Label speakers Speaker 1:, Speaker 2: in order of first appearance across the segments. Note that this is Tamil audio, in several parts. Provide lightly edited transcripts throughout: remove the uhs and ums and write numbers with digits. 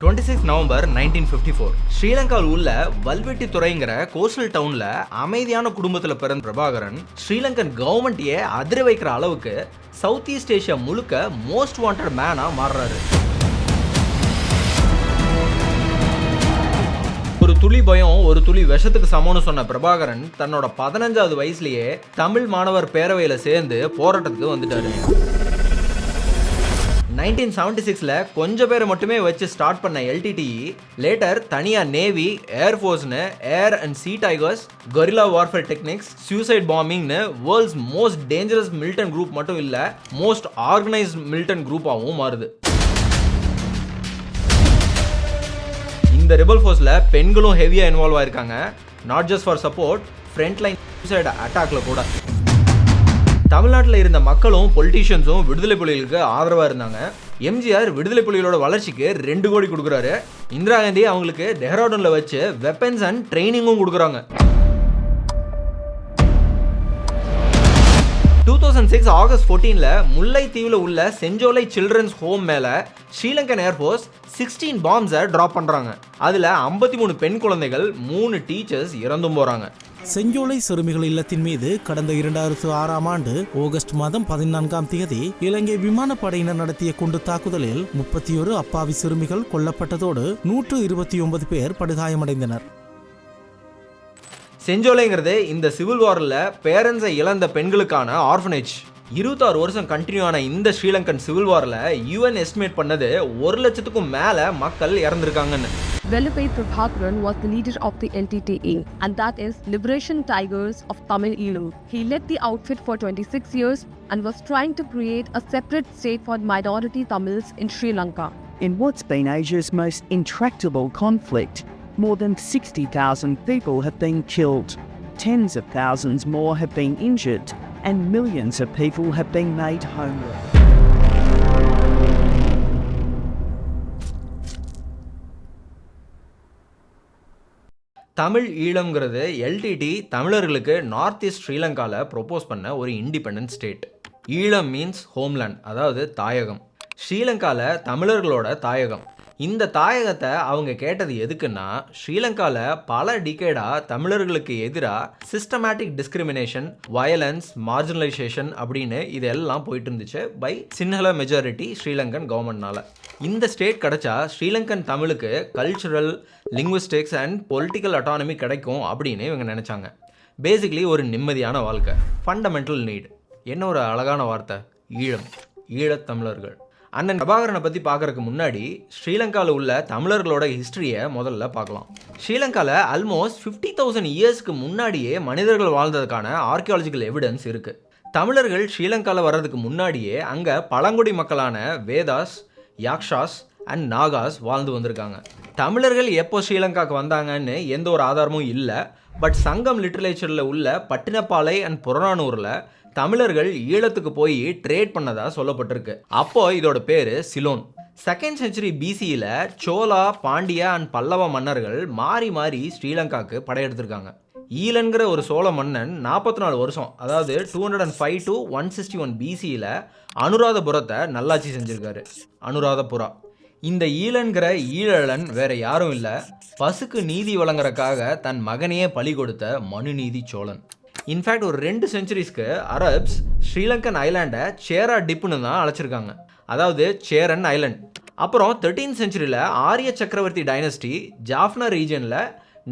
Speaker 1: 26 நவம்பர் 1954 ஸ்ரீலங்காவில் உள்ள வல்வெட்டி துறைங்கிற கோஸ்டல் டவுன்ல அமைதியான குடும்பத்துல பிறந்த பிரபாகரன் ஸ்ரீலங்கன் கவர்மெண்ட்டையே அதிர வைக்கிற அளவுக்கு சவுத் ஈஸ்ட் ஏஷியா முழுக்க மோஸ்ட் வாண்டட் மேனா மாறுறாரு. ஒரு துளி பயம் ஒரு துளி விஷத்துக்கு சமம்னு சொன்ன பிரபாகரன் தன்னோட 15வது வயசுலயே தமிழ் மாணவர் பேரவையில சேர்ந்து போராட்டத்துக்கு வந்துட்டாரு. 1976ல கொஞ்சம் பேரை மட்டுமே வச்சு ஸ்டார்ட் பண்ண எல்டிடிஇ லேட்டர் தனியா நேவி, ஏர்ஃபோர்ஸ்னு air and sea tigers, guerrilla warfare techniques, suicide பாம்பிங்னு world's most dangerous militant group மட்டும் இல்ல மோஸ்ட் ஆர்கனைஸ்ட் மிலிட்டன்ட் குரூப்பாகவும் மாறுது. இந்த ரிபல் ஃபோர்ஸ்ல பெண்களும் ஹெவியா இன்வால்வ் ஆயிருக்காங்க. Not just for support, front line suicide அட்டாக்ல கூட. தமிழ்நாட்டில் இருந்த மக்களும் பொலிட்டீஷியன்ஸும் விடுதலை புலிகளுக்கு ஆதரவாக இருந்தாங்க. எம்ஜிஆர் விடுதலை புலிகளோட வளர்ச்சிக்கு 2 கோடி கொடுக்குறாரு. இந்திரா காந்தி அவங்களுக்கு டெஹ்ராடூனில் வச்சு வெப்பன்ஸ் அண்ட் ட்ரைனிங்கும் கொடுக்குறாங்க. 2006 ஆகஸ்ட் 14ல முல்லைத்தீவில் உள்ள செஞ்சோலை சில்ட்ரன்ஸ் ஹோம் மேலே ஸ்ரீலங்கன் ஏர்ஃபோர்ஸ் 16 பாம்ஸை ட்ராப் பண்ணுறாங்க. அதில் 53 பெண் குழந்தைகள், 3 டீச்சர்ஸ் இறந்தும் போகிறாங்க.
Speaker 2: செஞ்சோலை சிறுமிகள் இல்லத்தின் மீது கடந்த 2006ஆம் ஆண்டு ஆகஸ்ட் மாதம் 14ஆம் தேதி இலங்கை விமானப்படையினர் நடத்திய குண்டு தாக்குதலில் 31 அப்பாவி சிறுமிகள் கொல்லப்பட்டதோடு 129 பேர் படுகாயமடைந்தனர்.
Speaker 1: செஞ்சோலைங்கிறது இந்த சிவில் வாரில் பேரண்ட்ஸை இழந்த பெண்களுக்கான ஆர்ஃபனேஜ். 26 வருஷம் கண்டினியூ ஆன இந்த ஸ்ரீலங்கன் சிவில் வாரில் UN எஸ்டிமேட் பண்ணது 1 லட்சத்துக்கும் மேலே மக்கள் இறந்துருக்காங்கன்னு.
Speaker 3: Vellupei Prabhakaran was the leader of the LTTE, and that is Liberation Tigers of Tamil Eelam. He led the outfit for 26 years and was trying to create a separate state for minority Tamils in Sri Lanka.
Speaker 4: In what's been Asia's most intractable conflict, more than 60,000 people have been killed, tens of thousands more have been injured, and millions of people have been made homeless.
Speaker 1: Tamil ஈழம்ங்கிறது எல்டிடி தமிழர்களுக்கு நார்த் ஈஸ்ட் ஸ்ரீலங்காவில் ப்ரொப்போஸ் பண்ண ஒரு independent state. Eelam means homeland, அதாவது தாயகம். ஸ்ரீலங்காவில் தமிழர்களோட தாயகம். இந்த தாயகத்தை அவங்க கேட்டது எதுக்குன்னா, ஸ்ரீலங்காவில் பல டிகேடாக தமிழர்களுக்கு எதிராக சிஸ்டமேட்டிக் டிஸ்கிரிமினேஷன், வயலன்ஸ், மார்ஜினலைசேஷன் அப்படின்னு இதெல்லாம் போயிட்டு இருந்துச்சு பை சின்ஹல மெஜாரிட்டி ஸ்ரீலங்கன் கவர்மெண்ட்னால. இந்த ஸ்டேட் கிடைச்சா ஸ்ரீலங்கன் தமிழுக்கு cultural, linguistics and political autonomy கிடைக்கும் அப்படின்னு இவங்க நினச்சாங்க. பேசிக்லி ஒரு நிம்மதியான வாழ்க்கை, ஃபண்டமெண்டல் நீட். என்ன ஒரு அழகான வார்த்தை, ஈழம், ஈழத்தமிழர்கள். அண்ணன் பிரபாகரனை பற்றி பார்க்கறதுக்கு முன்னாடி ஸ்ரீலங்காவில் உள்ள தமிழர்களோட ஹிஸ்ட்ரியை முதல்ல பார்க்கலாம். ஸ்ரீலங்காவில் ஆல்மோஸ்ட் 50,000 இயர்ஸ்க்கு முன்னாடியே மனிதர்கள் வாழ்ந்ததுக்கான ஆர்கியாலஜிக்கல் எவிடன்ஸ் இருக்குது. தமிழர்கள் ஸ்ரீலங்காவில் வர்றதுக்கு முன்னாடியே அங்கே பழங்குடி மக்களான வேதாஸ், யாக்ஷாஸ் அண்ட் நாகாஸ் வாழ்ந்து வந்திருக்காங்க. தமிழர்கள் எப்போ ஸ்ரீலங்காவுக்கு வந்தாங்கன்னு எந்த ஒரு ஆதாரமும் இல்லை. பட் சங்கம் லிட்ரேச்சரில் உள்ள பட்டினப்பாலை அண்ட் புறநானூரில் தமிழர்கள் ஈழத்துக்கு போய் ட்ரேட் பண்ணதா சொல்லப்பட்டிருக்கு. அப்போ இதோட பேரு சிலோன். 2nd century BCயில் சோலா, பாண்டியா அண்ட் பல்லவ மன்னர்கள் மாறி மாறி ஸ்ரீலங்காவுக்கு படையெடுத்திருக்காங்க. ஈலன்கிற ஒரு சோழ மன்னன் 44 வருஷம், அதாவது 205 to 161 BCயில் அனுராதபுரத்தை நல்லாட்சி செஞ்சிருக்காரு. அனுராதபுரா. இந்த ஈலன்கிற ஈழலன் வேற யாரும் இல்லை, பசுக்கு நீதி வழங்குறதுக்காக தன் மகனையே பலி கொடுத்த மனுநீதி சோழன். இன்ஃபேக்ட் ஒரு 2 செஞ்சுரிஸ்க்கு அரப்ஸ் ஸ்ரீலங்கன் ஐலாண்டை சேரா டிப்புன்னு தான் அழைச்சிருக்காங்க, அதாவது சேரன் ஐலண்ட். அப்புறம் 13th centuryயில் ஆரிய சக்கரவர்த்தி டைனஸ்டி ஜாஃப்னா ரீஜனில்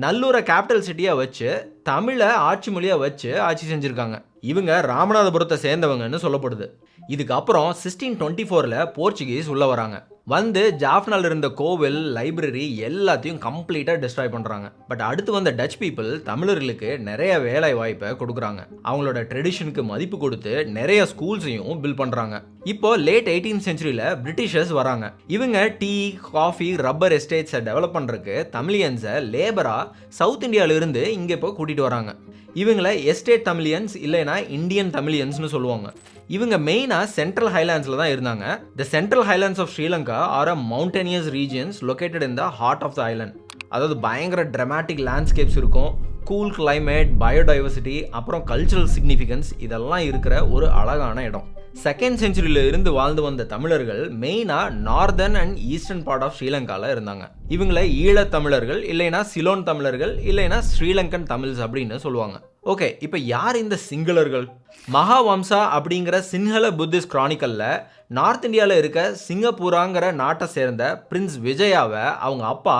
Speaker 1: நல்லூரை கேபிட்டல் சிட்டியாக வச்சு தமிழை ஆட்சி மொழியாக வச்சு ஆட்சி செஞ்சுருக்காங்க. இவங்க ராமநாதபுரத்தை சேர்ந்தவங்கன்னு சொல்லப்படுது. இதுக்கப்புறம் 1624ல் போர்ச்சுகீஸ் உள்ளே வராங்க. வந்து ஜாஃப்னால் இருந்த கோவில், லைப்ரரி எல்லாத்தையும் கம்ப்ளீட்டாக டிஸ்ட்ராய் பண்ணுறாங்க. பட் அடுத்து வந்த டச் பீப்புள் தமிழர்களுக்கு நிறைய வேலை வாய்ப்பை கொடுக்குறாங்க. அவங்களோட ட்ரெடிஷனுக்கு மதிப்பு கொடுத்து நிறைய ஸ்கூல்ஸையும் பில்ட் பண்ணுறாங்க. இப்போ லேட் 18th centuryயில் பிரிட்டிஷர்ஸ் வராங்க. இவங்க டீ, காஃபி, ரப்பர் எஸ்டேட்ஸை டெவலப் பண்ணுறதுக்கு தமிழியன்ஸை லேபராக சவுத் இந்தியாவிலிருந்து இங்கே இப்போ கூட்டிகிட்டு வராங்க. இவங்களை எஸ்டேட் தமிழியன்ஸ் இல்லைனா இந்தியன் தமிழியன்ஸ்னு சொல்லுவாங்க. இவங்க மெயினாக சென்ட்ரல் ஹைலாண்ட்ஸில் தான் இருந்தாங்க. The central highlands of Sri Lanka are a mountainous regions located in the heart of the island. அதாவது பயங்கர ட்ராமாட்டிக் லேண்ட்ஸ்கேப்ஸ் இருக்கும், கூல் கிளைமேட், பயோடைவர்சிட்டி, அப்புறம் கல்ச்சுரல் சிக்னிஃபிகன்ஸ் இதெல்லாம் இருக்கிற ஒரு அழகான இடம். 2nd செஞ்சுரியில இருந்து வாழ்ந்து வந்த தமிழர்கள் மெயினாக northern and eastern part of ஸ்ரீலங்காவில் இருந்தாங்க. இவங்களை ஈழத் தமிழர்கள், இல்லைனா சிலோன் தமிழர்கள், இல்லைனா ஸ்ரீலங்கன் தமிழ்ஸ் அப்படின்னு சொல்லுவாங்க. ஓகே, இப்போ யார் இந்த சிங்களர்கள்? மகாவம்சா அப்படிங்கிற சின்ஹல புத்திஸ்ட் கிரானிக்கலில் நார்த் இந்தியாவில் இருக்க சிங்கப்பூராங்கிற நாட்டை சேர்ந்த பிரின்ஸ் விஜயாவை அவங்க அப்பா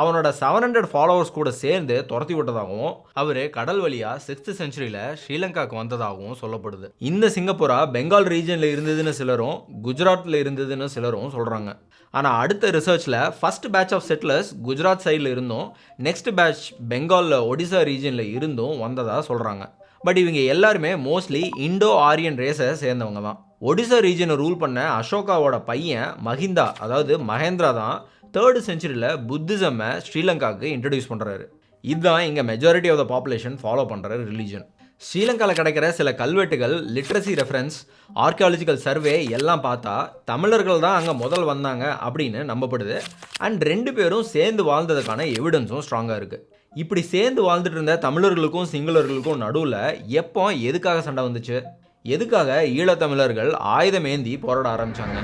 Speaker 1: அவனோட 700 ஃபாலோவர்ஸ் கூட சேர்ந்து துரத்தி விட்டதாகவும் அவர் கடல் வழியாக 6th செஞ்சுரியில் ஸ்ரீலங்காவுக்கு வந்ததாகவும் சொல்லப்படுது. இந்த சிங்கப்பூரா பெங்கால் ரீஜனில் இருந்ததுன்னு சிலரும், குஜராத்தில் இருந்ததுன்னு சிலரும் சொல்கிறாங்க. ஆனால் அடுத்த ரிசர்ச்சில் first batch of settlers Gujarat சைடில் இருந்தும் நெக்ஸ்ட் பேட்ச் பெங்காலில் ஒடிசா ரீஜனில் இருந்தும் வந்ததாக சொல்கிறாங்க. பட் இவங்க எல்லாருமே மோஸ்ட்லி இண்டோ ஆரியன் ரேஸை சேர்ந்தவங்க தான். ஒடிசா ரீஜனை ரூல் பண்ண அசோகாவோட பையன் மஹிந்தா, அதாவது மகேந்திரா தான் 3rd செஞ்சுரியில் புத்திசம்மை ஸ்ரீலங்காவுக்கு இன்ட்ரடியூஸ் பண்ணுறாரு. இதுதான் இங்கே majority of the population follow பண்ணுற ரிலீஜன். ஸ்ரீலங்காவில் கிடைக்கிற சில கல்வெட்டுகள், லிட்ரஸி ரெஃபரன்ஸ், ஆர்கியாலஜிக்கல் சர்வே எல்லாம் பார்த்தா தமிழர்கள் தான் அங்கே முதல் வந்தாங்க அப்படின்னு நம்பப்படுது. அண்ட் 2 பேரும் சேர்ந்து வாழ்ந்ததுக்கான எவிடன்ஸும் ஸ்ட்ராங்காக இருக்குது. இப்படி சேர்ந்து வாழ்ந்துட்டு இருந்த தமிழர்களுக்கும் சிங்களர்களுக்கும் நடுவில் எப்போ எதுக்காக சண்டை வந்துச்சு? எதுக்காக ஈழத்தமிழர்கள் ஆயுதமேந்தி போராட ஆரம்பித்தாங்க?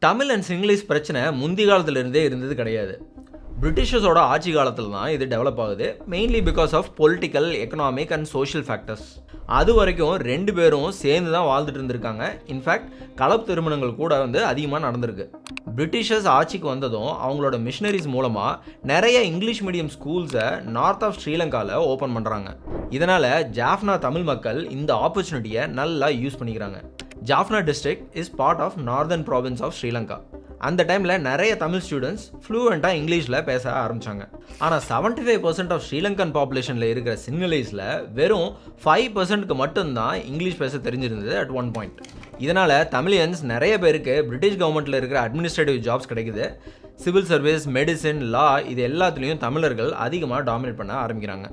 Speaker 1: தமிழ் அண்ட் சிங்களீஸ் பிரச்சனை முந்தி காலத்திலிருந்தே இருந்தது கிடையாது. பிரிட்டிஷர்ஸோட ஆட்சி காலத்தில் தான் இது டெவலப் ஆகுது. Mainly because of political, economic and social factors. அது வரைக்கும் 2 பேரும் சேர்ந்து தான் வாழ்ந்துட்டு இருந்திருக்காங்க. இன்ஃபேக்ட் கலப்பு திருமணங்கள் கூட அதிகமாக நடந்திருக்கு. பிரிட்டிஷர்ஸ் ஆட்சிக்கு வந்ததும் அவங்களோட மிஷனரிஸ் மூலமாக நிறைய இங்கிலீஷ் மீடியம் ஸ்கூல்ஸை நார்த் ஆஃப் ஸ்ரீலங்காவில் ஓப்பன் பண்ணுறாங்க. இதனால் ஜாஃப்னா தமிழ் மக்கள் இந்த ஆப்பர்ச்சுனிட்டியை நல்லா யூஸ் பண்ணிக்கிறாங்க. Jaffna district is part of northern province of Sri Lanka. அந்த டைமில் நிறைய தமிழ் ஸ்டூடெண்ட்ஸ் ஃப்ளூவெண்ட்டாக இங்கிலீஷில் பேச ஆரம்பித்தாங்க. ஆனால் 75% ஆஃப் ஸ்ரீலங்கன் பாப்புலேஷனில் இருக்கிற சிங்களீஸில் வெறும் 5%க்கு மட்டும்தான் இங்கிலீஷ் பேச தெரிஞ்சிருந்தது அட் ஒன் பாயிண்ட். இதனால் தமிழியன்ஸ் நிறைய பேருக்கு பிரிட்டிஷ் கவர்மெண்ட்டில் இருக்கிற அட்மினிஸ்ட்ரேட்டிவ் ஜாப்ஸ் கிடைக்குது. சிவில் சர்வீஸ், மெடிசின், லா, இது எல்லாத்துலேயும் தமிழர்கள் அதிகமாக டாமினேட் பண்ண ஆரம்பிக்கிறாங்க.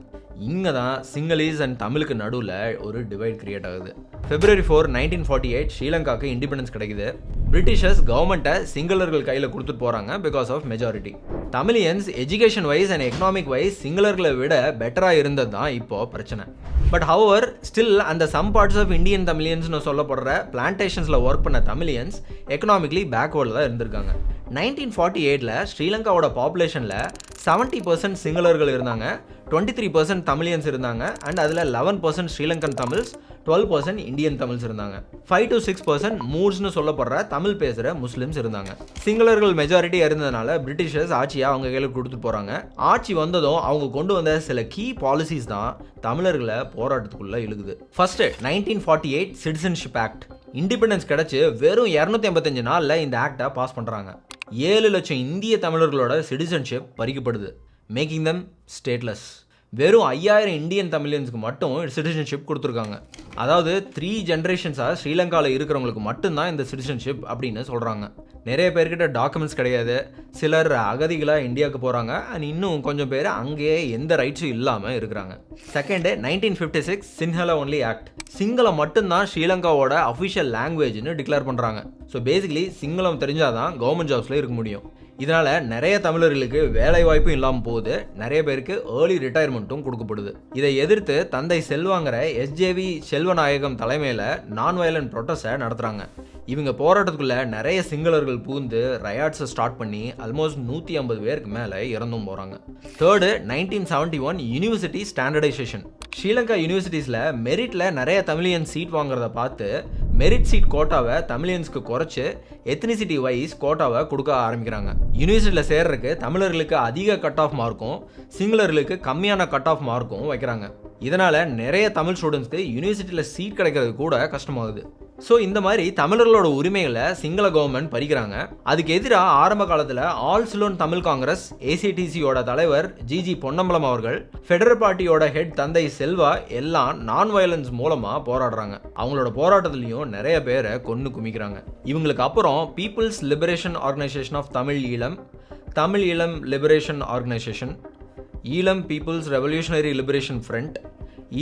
Speaker 1: இங்கே தான் சிங்களீஸ் அண்ட் தமிழுக்கு நடுவில் ஒரு டிவைட் கிரியேட் ஆகுது. February 4, 1948 ஸ்ரீலங்காவுக்கு இண்டிபெண்டன்ஸ் கிடைக்குது. பிரிட்டிஷர்ஸ் கவர்மெண்ட்டை சிங்களர்கள் கையில் கொடுத்துட்டு போகிறாங்க because of majority. Tamilians education wise and economic wise சிங்களர்களை விட பெட்டராக இருந்தது தான் இப்போது பிரச்சனை. பட் ஹவர் ஸ்டில் அந்த சம் பார்ட்ஸ் ஆஃப் இந்தியன் தமிழியன்ஸ்னு சொல்லப்படுற பிளான்டேஷன்ஸில் ஒர்க் பண்ண தமிழியன்ஸ் எக்கனாமிக்லி பேக்வேர்டில் தான் இருந்திருக்காங்க. 1948 ஸ்ரீலங்காவோட பாப்புலேஷனில் 70% சிங்களர்கள் இருந்தாங்க, 23% தமிழியன்ஸ் இருந்தாங்க, அண்ட் அதில் 11% ஸ்ரீலங்கன் தமிழ்ஸ், 12% இந்தியன் தமிழ்ஸ் இருந்தாங்க. 5 to 6% மூர்ஸ்னு சொல்லப்படுற தமிழ் பேசுகிற முஸ்லிம்ஸ் இருந்தாங்க. சிங்களர்கள் மெஜாரிட்டியாக இருந்ததுனால பிரிட்டிஷர்ஸ் ஆட்சியை அவங்க கையில் கொடுத்துட்டு போகிறாங்க. ஆட்சி வந்ததும் அவங்க கொண்டு வந்த சில கீ பாலிசிஸ் தான் தமிழர்களை போராட்டத்துக்குள்ளே இழுகுது. First 1948 citizenship act. இண்டிபெண்டன்ஸ் கிடச்சி வெறும் 285 நாளில் இந்த ஆக்டை பாஸ் பண்ணுறாங்க. 7 லட்சம் இந்திய தமிழர்களோட சிட்டிசன்ஷிப் பறிக்கப்படுது, மேக்கிங் தம் ஸ்டேட்லெஸ். வெறும் 5000 இந்தியன் தமிழியன்ஸுக்கு மட்டும் சிட்டிசன்ஷிப் கொடுத்துருக்காங்க. அதாவது 3 ஜென்ரேஷன்ஸாக ஸ்ரீலங்காவில் இருக்கிறவங்களுக்கு மட்டும்தான் இந்த சிட்டிசன்ஷிப் அப்படின்னு சொல்கிறாங்க. நிறைய பேர்கிட்ட டாக்குமெண்ட்ஸ் கிடையாது. சிலர் அகதிகளாக இந்தியாவுக்கு போகிறாங்க. அண்ட் இன்னும் கொஞ்சம் பேர் அங்கேயே எந்த ரைட்ஸும் இல்லாமல் இருக்கிறாங்க. Second 1956 Sinhala only act. சிங்களம் மட்டும்தான் ஸ்ரீலங்காவோட அஃபிஷியல் லாங்குவேஜ்னு டிக்ளேர் பண்ணுறாங்க. ஸோ பேசிக்கலி சிங்களம் தெரிஞ்சாதான் கவர்மெண்ட் ஜாப்ஸில் இருக்க முடியும். இதனால் நிறைய தமிழர்களுக்கு வேலை வாய்ப்பும் இல்லாமல் போகுது. நிறைய பேருக்கு ஏர்லி ரிட்டையர்மெண்ட்டும் கொடுக்கப்படுது. இதை எதிர்த்து தந்தை செல்வாங்கிற SJV செல்வநாயகம் தலைமையில் நான் வயலண்ட் ப்ரொட்டஸ்ட்டை நடத்துகிறாங்க. இவங்க போராட்டத்துக்குள்ளே நிறைய சிங்களர்கள் பூந்து ரயாட்ஸை ஸ்டார்ட் பண்ணி ஆல்மோஸ்ட் 150 பேருக்கு மேலே இறந்தும் போகிறாங்க. Third 1971 university standardisation. ஸ்ரீலங்கா யூனிவர்சிட்டிஸில் மெரிட்டில் நிறைய தமிழியன் சீட் வாங்குறத பார்த்து மெரிட் சீட் கோட்டாவை தமிழியன்ஸ்க்கு குறைச்சி எத்னிசிட்டி வைஸ் கோட்டாவை கொடுக்க ஆரம்பிக்கிறாங்க. யூனிவர்சிட்டியில் சேர்றதுக்கு தமிழர்களுக்கு அதிக கட் ஆஃப் மார்க்கும் சிங்களர்களுக்கு கம்மியான கட் ஆஃப் மார்க்கும் வைக்கிறாங்க. இதனால் நிறைய தமிழ் ஸ்டூடெண்ட்ஸ்க்கு யூனிவர்சிட்டியில் சீட் கிடைக்கிறது கூட கஷ்டமாகுது. ஸோ இந்த மாதிரி தமிழர்களோட உரிமைகளை சிங்கள கவர்மெண்ட் பறிக்கிறாங்க. அதுக்கு எதிராக ஆரம்ப காலத்தில் ஆல் சிலோன் தமிழ் காங்கிரஸ் ACTCயோட தலைவர் GG பொன்னம்பலம் அவர்கள், ஃபெடரல் பார்ட்டியோட ஹெட் தந்தை செல்வா எல்லாம் நான் வயலன்ஸ் மூலமாக போராடுறாங்க. அவங்களோட போராட்டத்துலையும் நிறைய பேரை கொன்று குமிக்கிறாங்க. இவங்களுக்கு அப்புறம் people's liberation organisation of Tamil Eelam, Tamil Eelam liberation organisation, Eelam people's revolutionary liberation front,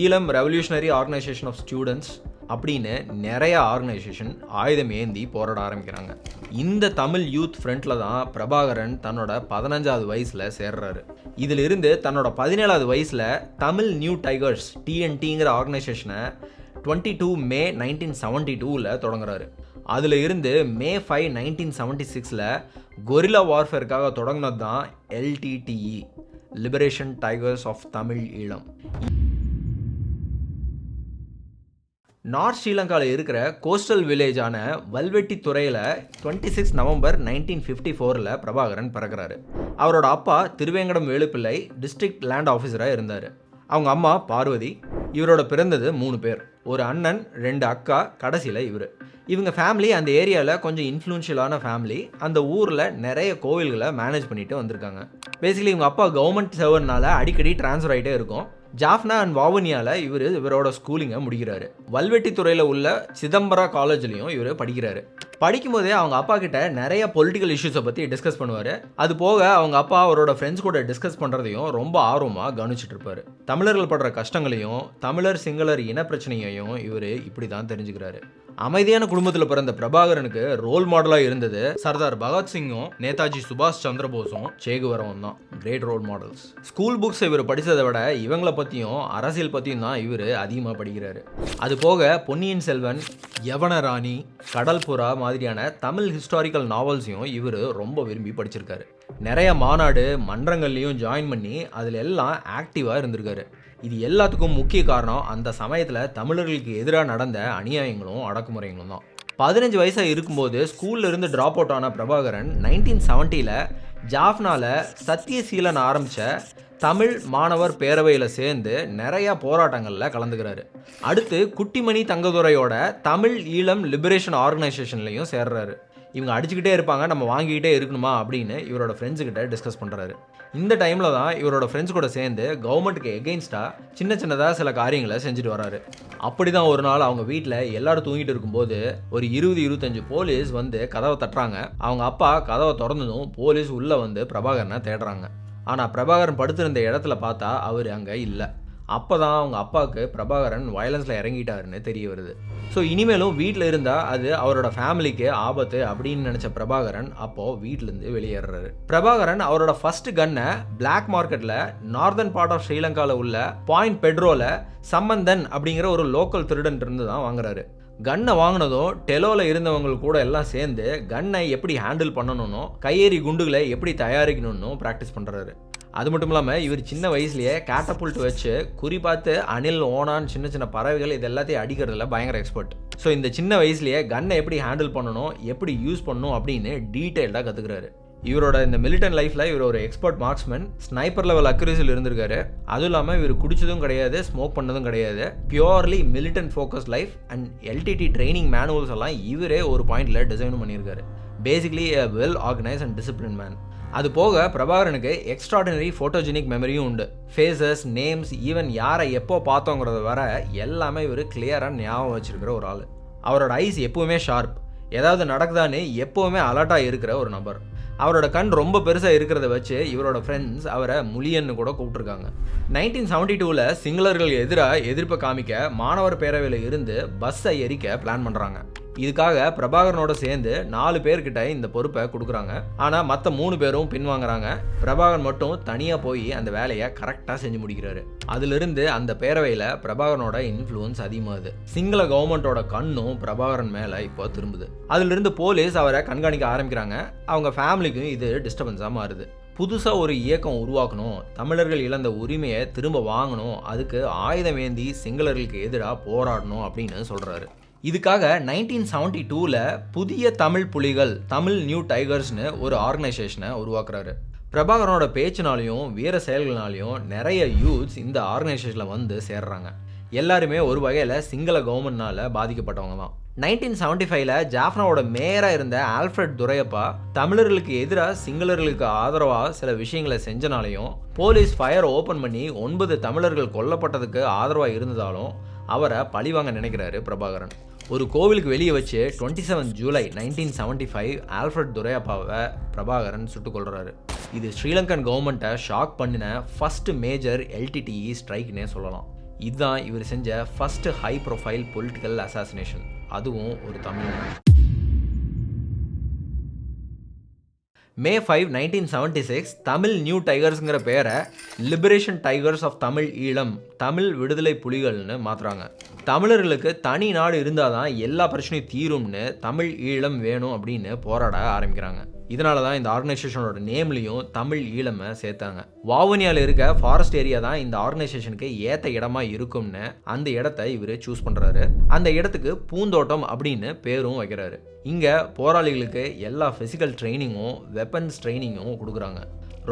Speaker 1: Eelam revolutionary organisation of students அப்படின்னு நிறைய ஆர்கனைசேஷன் ஆயுதம் ஏந்தி போராட ஆரம்பிக்கிறாங்க. இந்த தமிழ் யூத் ஃப்ரண்ட்டில் தான் பிரபாகரன் தன்னோட 15வது வயசில் சேர்றாரு. இதிலிருந்து தன்னோட 17வது வயசில் தமிழ் நியூ டைகர்ஸ் TNTங்கிற ஆர்கனைசேஷனை 22 மே 1972 தொடங்குறாரு. அதில் இருந்து மே 5 1976 கொரில்லா வார்ஃபேருக்காக தொடங்கினது தான் LTTE, liberation tigers of Tamil Eelam. North ஸ்ரீலங்காவில் இருக்கிற கோஸ்டல் வில்லேஜான வல்வெட்டித்துறையில் 26 நவம்பர் 1954 பிரபாகரன் பிறக்கிறாரு. அவரோட அப்பா திருவேங்கடம் வேலுப்பிள்ளை டிஸ்ட்ரிக்ட் லேண்ட் ஆஃபீஸராக இருந்தார். அவங்க அம்மா பார்வதி. இவரோட பிறந்தது 3 பேர், ஒரு அண்ணன், 2 அக்கா, கடைசியில் இவர். இவங்க ஃபேமிலி அந்த ஏரியாவில் கொஞ்சம் இன்ஃப்ளூன்ஷியலான ஃபேமிலி. அந்த ஊரில் நிறைய கோவில்களை மேனேஜ் பண்ணிட்டு வந்திருக்காங்க. பேசிக்கலி இவங்க அப்பா கவர்மெண்ட் சர்வர்னால அடிக்கடி ட்ரான்ஸ்ஃபர் ஆகிட்டே இருக்கும். ஜாஃப்னா அண்ட் வாவனியாவில் இவரோட ஸ்கூலிங்கை முடிக்கிறாரு. வல்வெட்டித்துறையில் உள்ள சிதம்பரா காலேஜ்லையும் இவர் படிக்கிறாரு. படிக்கும்போதே அவங்க அப்பா கிட்ட நிறைய பொலிட்டிக்கல் இஷ்யூஸை பற்றி டிஸ்கஸ் பண்ணுவார். அது போக அவங்க அப்பா அவரோட ஃப்ரெண்ட்ஸ் கூட டிஸ்கஸ் பண்ணுறதையும் ரொம்ப ஆர்வமாக கவனிச்சுட்டு இருப்பார். தமிழர்கள் படுற கஷ்டங்களையும் தமிழர் சிங்களர் இன பிரச்சனையையும் இவர் இப்படி தான் தெரிஞ்சுக்கிறாரு. அமைதியான குடும்பத்தில் பிறந்த பிரபாகரனுக்கு ரோல் மாடலாக இருந்தது சர்தார் பகத்சிங்கும் நேதாஜி சுபாஷ் சந்திரபோஸும் சேகுவரவும் தான் great role models. School books இவர் படித்ததை விட இவங்களை பற்றியும் அரசியல் பற்றியும் தான் இவர் அதிகமாக படிக்கிறாரு. அது போக பொன்னியின் செல்வன், யவனராணி, கடல்புறா மாதிரியான தமிழ் ஹிஸ்டாரிக்கல் நாவல்ஸையும் இவர் ரொம்ப விரும்பி படிச்சிருக்காரு. நிறைய மாநாடு மன்றங்கள்லையும் ஜாயின் பண்ணி அதில் எல்லாம் ஆக்டிவாக இருந்திருக்காரு. இது எல்லாத்துக்கும் முக்கிய காரணம் அந்த சமயத்தில் தமிழர்களுக்கு எதிராக நடந்த அநியாயங்களும் அடக்குமுறைகளும் தான். 15 வயசாக இருக்கும்போது ஸ்கூல்ல இருந்து ட்ராப் அவுட் ஆன பிரபாகரன் 1970 ஜாஃப்னால சத்தியசீலன் ஆரம்பித்த தமிழ் மாணவர் பேரவையில் சேர்ந்து நிறையா போராட்டங்களில் கலந்துக்கிறாரு. அடுத்து குட்டிமணி தங்கதுரையோட தமிழ் ஈழம் லிபரேஷன் ஆர்கனைசேஷன்லையும் சேர்றாரு. இவங்க அடிச்சுக்கிட்டே இருப்பாங்க, நம்ம வாங்கிக்கிட்டே இருக்கணுமா அப்படின்னு இவரோட ஃப்ரெண்ட்ஸுக்கிட்ட டிஸ்கஸ் பண்ணுறாரு. இந்த டைமில் தான் இவரோட ஃப்ரெண்ட்ஸ் கூட சேர்ந்து கவர்மெண்ட்டுக்கு எகெயின்ஸ்டாக சின்னதாக சில காரியங்களை செஞ்சுட்டு வராரு. அப்படி தான் ஒரு நாள் அவங்க வீட்டில் எல்லாரும் தூங்கிட்டு இருக்கும்போது ஒரு 20-25 போலீஸ் வந்து கதவை தட்டுறாங்க. அவங்க அப்பா கதவை திறந்ததும் போலீஸ் உள்ளே வந்து பிரபாகரனை தேடுறாங்க. ஆனால் பிரபாகரன் படுத்திருந்த இடத்துல பார்த்தா அவர் அங்கே இல்லை. அப்போ தான் அவங்க அப்பாவுக்கு பிரபாகரன் வயலன்ஸில் இறங்கிட்டாருன்னு தெரிய வருது. ஸோ இனிமேலும் வீட்டில் இருந்தால் அது அவரோட ஃபேமிலிக்கு ஆபத்து அப்படின்னு நினச்ச பிரபாகரன் அப்போது வீட்டிலேருந்து வெளியேறாரு. பிரபாகரன் அவரோட ஃபர்ஸ்ட் கன்னை பிளாக் மார்க்கெட்டில் நார்தன் பார்ட் ஆஃப் ஸ்ரீலங்காவில் உள்ள பாயிண்ட் பெட்ரோவில் சம்பந்தன் அப்படிங்கிற ஒரு லோக்கல் திருடன் இருந்து தான் வாங்குறாரு. கன்னை வாங்கினதும் டெலோவில் இருந்தவங்க கூட எல்லாம் சேர்ந்து கன்னை எப்படி ஹேண்டில் பண்ணணும்னோ கையெறி குண்டுகளை எப்படி தயாரிக்கணும்னு ப்ராக்டிஸ் பண்ணுறாரு. அது மட்டும் இல்லாமல் இவர் சின்ன வயசுலேயே கேட்டபுல்ட் வச்சு குறிப்பாத்து அணில், ஓனான், சின்ன பறவைகள் இது எல்லாத்தையும் அடிக்கிறதுல பயங்கர எக்ஸ்பர்ட். ஸோ இந்த சின்ன வயசுலேயே கன்னை எப்படி ஹேண்டில் பண்ணணும், எப்படி யூஸ் பண்ணணும் அப்படின்னு டீட்டெயில்டாக கற்றுக்கிறாரு. இவரோட இந்த மிலிட்டன் லைஃப்பில் இவர் ஒரு எக்ஸ்பர்ட் மார்க்ஸ்மேன், ஸ்னைப்பர் லெவல் அக்யூரேசியில் இருந்திருக்காரு. அதுவும் இல்லாமல் இவர் குடிச்சதும் கிடையாது, ஸ்மோக் பண்ணதும் கிடையாது. Purely militant focus life and LTT training manuals எல்லாம் இவரே ஒரு பாயிண்டில் டிசைனும் பண்ணியிருக்காரு. Basically a well organized and disciplined man. அது போக பிரபாகரனுக்கு எக்ஸ்ட்ராடினரி ஃபோட்டோஜெனிக் மெமரியும் உண்டு. ஃபேஸஸ், நேம்ஸ், ஈவன் யாரை எப்போ பார்த்தோங்கிறத வர எல்லாமே இவர் கிளியராக ஞாபகம் வச்சிருக்கிற ஒரு ஆள். அவரோட ஐஸ் எப்பவுமே ஷார்ப், ஏதாவது நடக்குதான்னு எப்போவுமே அலர்ட்டாக இருக்கிற ஒரு நபர். அவரோட கண் ரொம்ப பெருசாக இருக்கிறத வச்சு இவரோட ஃப்ரெண்ட்ஸ் அவரை முலியன்னு கூட கூப்பிட்டுருக்காங்க. 1972 சிங்களர்கள் எதிராக எதிர்ப்பை காமிக்க மாணவர் பேரவையில் இருந்து பஸ்ஸை எரிக்க பிளான் பண்ணுறாங்க. இதுக்காக பிரபாகரனோட சேர்ந்து 4 பேர்கிட்ட இந்த பொறுப்பை கொடுக்குறாங்க. ஆனால் மற்ற 3 பேரும் பின்வாங்குறாங்க. பிரபாகரன் மட்டும் தனியாக போய் அந்த வேலையை கரெக்டாக செஞ்சு முடிக்கிறாரு. அதிலிருந்து அந்த பேரவையில் பிரபாகரனோட இன்ஃப்ளூயன்ஸ் அதிகமாகுது. சிங்கள கவர்மெண்ட்டோட கண்ணும் பிரபாகரன் மேலே இப்போ திரும்புது. அதிலிருந்து போலீஸ் அவரை கண்காணிக்க ஆரம்பிக்கிறாங்க. அவங்க ஃபேமிலிக்கும் இது டிஸ்டர்பன்ஸாக மாறுது. புதுசாக ஒரு இயக்கம் உருவாக்கணும், தமிழர்கள் இழந்த உரிமையை திரும்ப வாங்கணும், அதுக்கு ஆயுதம் ஏந்தி சிங்களர்களுக்கு எதிராக போராடணும் அப்படின்னு சொல்கிறாரு. இதுக்காக 1972 புதிய தமிழ் புலிகள், தமிழ் நியூ டைகர்ஸ்னு ஒரு ஆர்கனைசேஷனை உருவாக்குறாரு. பிரபாகரனோட பேச்சினாலையும் வீர செயல்கள்னாலையும் நிறைய யூத்ஸ் இந்த ஆர்கனைசேஷனில் வந்து சேர்றாங்க. எல்லாருமே ஒரு வகையில் சிங்கள கவர்மெண்ட்னால பாதிக்கப்பட்டவங்க தான். 1975 ஜாஃப்னாவோட மேயராக இருந்த ஆல்ஃபிரட் துரையப்பா தமிழர்களுக்கு எதிராக சிங்களர்களுக்கு ஆதரவாக சில விஷயங்களை செஞ்சனாலையும் போலீஸ் ஃபயர் ஓப்பன் பண்ணி 9 தமிழர்கள் கொல்லப்பட்டதுக்கு ஆதரவாக இருந்ததாலும் அவரை பழிவாங்க நினைக்கிறாரு பிரபாகரன். ஒரு கோவிலுக்கு வெளியே வச்சு 27 ஜூலை 1975 ஆல்ஃபிரட் துரையப்பாவை பிரபாகரன் சுட்டுக் கொள்கிறாரு. இது ஸ்ரீலங்கன் கவர்மெண்ட்டை ஷாக் பண்ணின ஃபர்ஸ்ட் மேஜர் LTTE ஸ்ட்ரைக்னே சொல்லலாம். இதுதான் இவர் செஞ்ச first high profile political assassination, அதுவும் ஒரு தமிழ். May 5, 1976 தமிழ் நியூ டைகர்ஸுங்கிற பேரை liberation tigers of Tamil Eelam, Tamil விடுதலை புலிகள்னு மாற்றுறாங்க. தமிழர்களுக்கு தனி நாடு இருந்தால் தான் எல்லா பிரச்சனையும் தீரும்னு தமிழ் ஈழம் வேணும் அப்படின்னு போராட ஆரம்பிக்கிறாங்க. இதனால தான் இந்த ஆர்கனைசேஷனோட நேம்லையும் தமிழ் ஈழமை சேர்த்தாங்க. வாவுனியாவில் இருக்க ஃபாரஸ்ட் ஏரியா தான் இந்த ஆர்கனைசேஷனுக்கு ஏற்ற இடமா இருக்கும்னு அந்த இடத்த இவர் சூஸ் பண்ணுறாரு. அந்த இடத்துக்கு பூந்தோட்டம் அப்படின்னு பேரும் வைக்கிறாரு. இங்கே போராளிகளுக்கு எல்லா ஃபிசிக்கல் ட்ரைனிங்கும் வெப்பன்ஸ் ட்ரைனிங்கும் கொடுக்குறாங்க.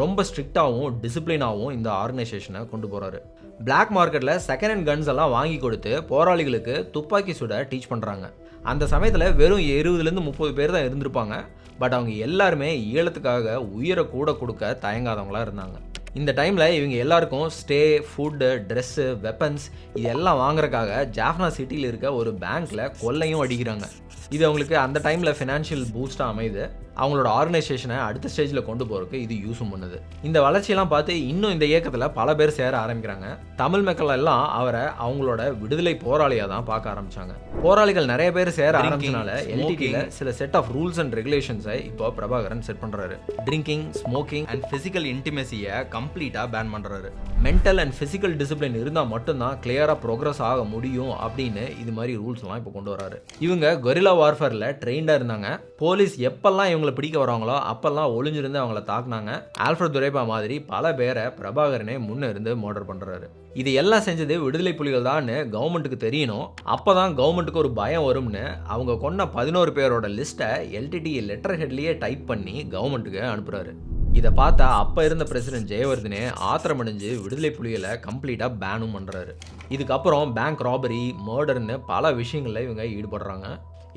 Speaker 1: ரொம்ப ஸ்ட்ரிக்டாகவும் டிசிப்ளினாகவும் இந்த ஆர்கனைசேஷனை கொண்டு போகிறாரு. பிளாக் மார்க்கெட்டில் செகண்ட் ஹேண்ட் கன்ஸ் எல்லாம் வாங்கி கொடுத்து போராளிகளுக்கு துப்பாக்கி சுட டீச் பண்ணுறாங்க. அந்த சமயத்தில் வெறும் 20-30 பேர் தான் இருந்திருப்பாங்க. பட் அவங்க எல்லாருமே ஈழத்துக்காக உயிரை கூட கொடுக்க தயங்காதவங்களாக இருந்தாங்க. இந்த டைமில் இவங்க எல்லாருக்கும் ஸ்டே, ஃபுட்டு, ட்ரெஸ்ஸு, வெப்பன்ஸ் இது எல்லாம் வாங்குறதுக்காக ஜாஃப்னா சிட்டியில் இருக்க ஒரு பேங்க்கில் கொள்ளையும் அடிக்கிறாங்க. இது அவங்களுக்கு அந்த டைமில் ஃபினான்ஷியல் பூஸ்ட்டாக அமையுது. அவங்களோட ஆர்கனைசேஷனை அடுத்த ஸ்டேஜில் கொண்டு போகிறதுக்கு இது யூஸும் பண்ணுது. இந்த வளர்ச்சியெல்லாம் பார்த்து இன்னும் இந்த இயக்கத்தில் பல பேர் சேர ஆரம்பிக்கிறாங்க. தமிழ் மக்கள் எல்லாம் அவரை அவங்களோட விடுதலை போராளியாக தான் பார்க்க ஆரம்பித்தாங்க. போராளிகள் நிறைய பேர் சேர ஆரம்பிச்சனால எல்டிடியில் சில செட் ஆஃப் ரூல்ஸ் அண்ட் ரெகுலேஷன்ஸை இப்போ பிரபாகரன் செட் பண்ணுறாரு. ட்ரிங்கிங், ஸ்மோக்கிங் அண்ட் ஃபிசிக்கல் இன்டிமெசியை கம்ப்ளீட்டாக பேன் பண்ணுறாரு. மென்டல் அண்ட் ஃபிசிக்கல் டிசிப்ளின் இருந்தால் மட்டும்தான் கிளியராக ப்ரோக்ரஸ் ஆக முடியும் அப்படின்னு இது மாதிரி ரூல்ஸ்லாம் இப்போ கொண்டு வராரு. இவங்க கொரில்லா வார்ஃபேரில் ட்ரெயின்டாக இருந்தாங்க. போலீஸ் எப்பெல்லாம் இவங்களை பிடிக்க வராங்களோ அப்பெல்லாம் ஒளிஞ்சிருந்து அவங்கள தாக்குனாங்க. ஆல்ஃபிரட் துரைப்பா மாதிரி பல பேரை பிரபாகரனே முன்ன இருந்து மர்டர் பண்ணுறாரு. இது எல்லாம் செஞ்சது விடுதலை புலிகள் தான் கவர்மெண்ட்டுக்கு தெரியணும். அப்போ தான் கவர்மெண்ட்டுக்கு ஒரு பயம் வரும்னு அவங்க கொன்ன 11 பேரோட லிஸ்ட்டை எல்டிடி லெட்டர் ஹெட்லேயே டைப் பண்ணி கவர்மெண்ட்டுக்கு அனுப்புகிறாரு. இதை பார்த்தா அப்போ இருந்த பிரசிடென்ட் ஜெயவர்தனே ஆத்திரமடைஞ்சு விடுதலை புலிகளை கம்ப்ளீட்டாக பேனும் பண்ணுறாரு. இதுக்கப்புறம் பேங்க் ராபரி, மர்டர்னு பல விஷயங்களில் இவங்க ஈடுபடுறாங்க.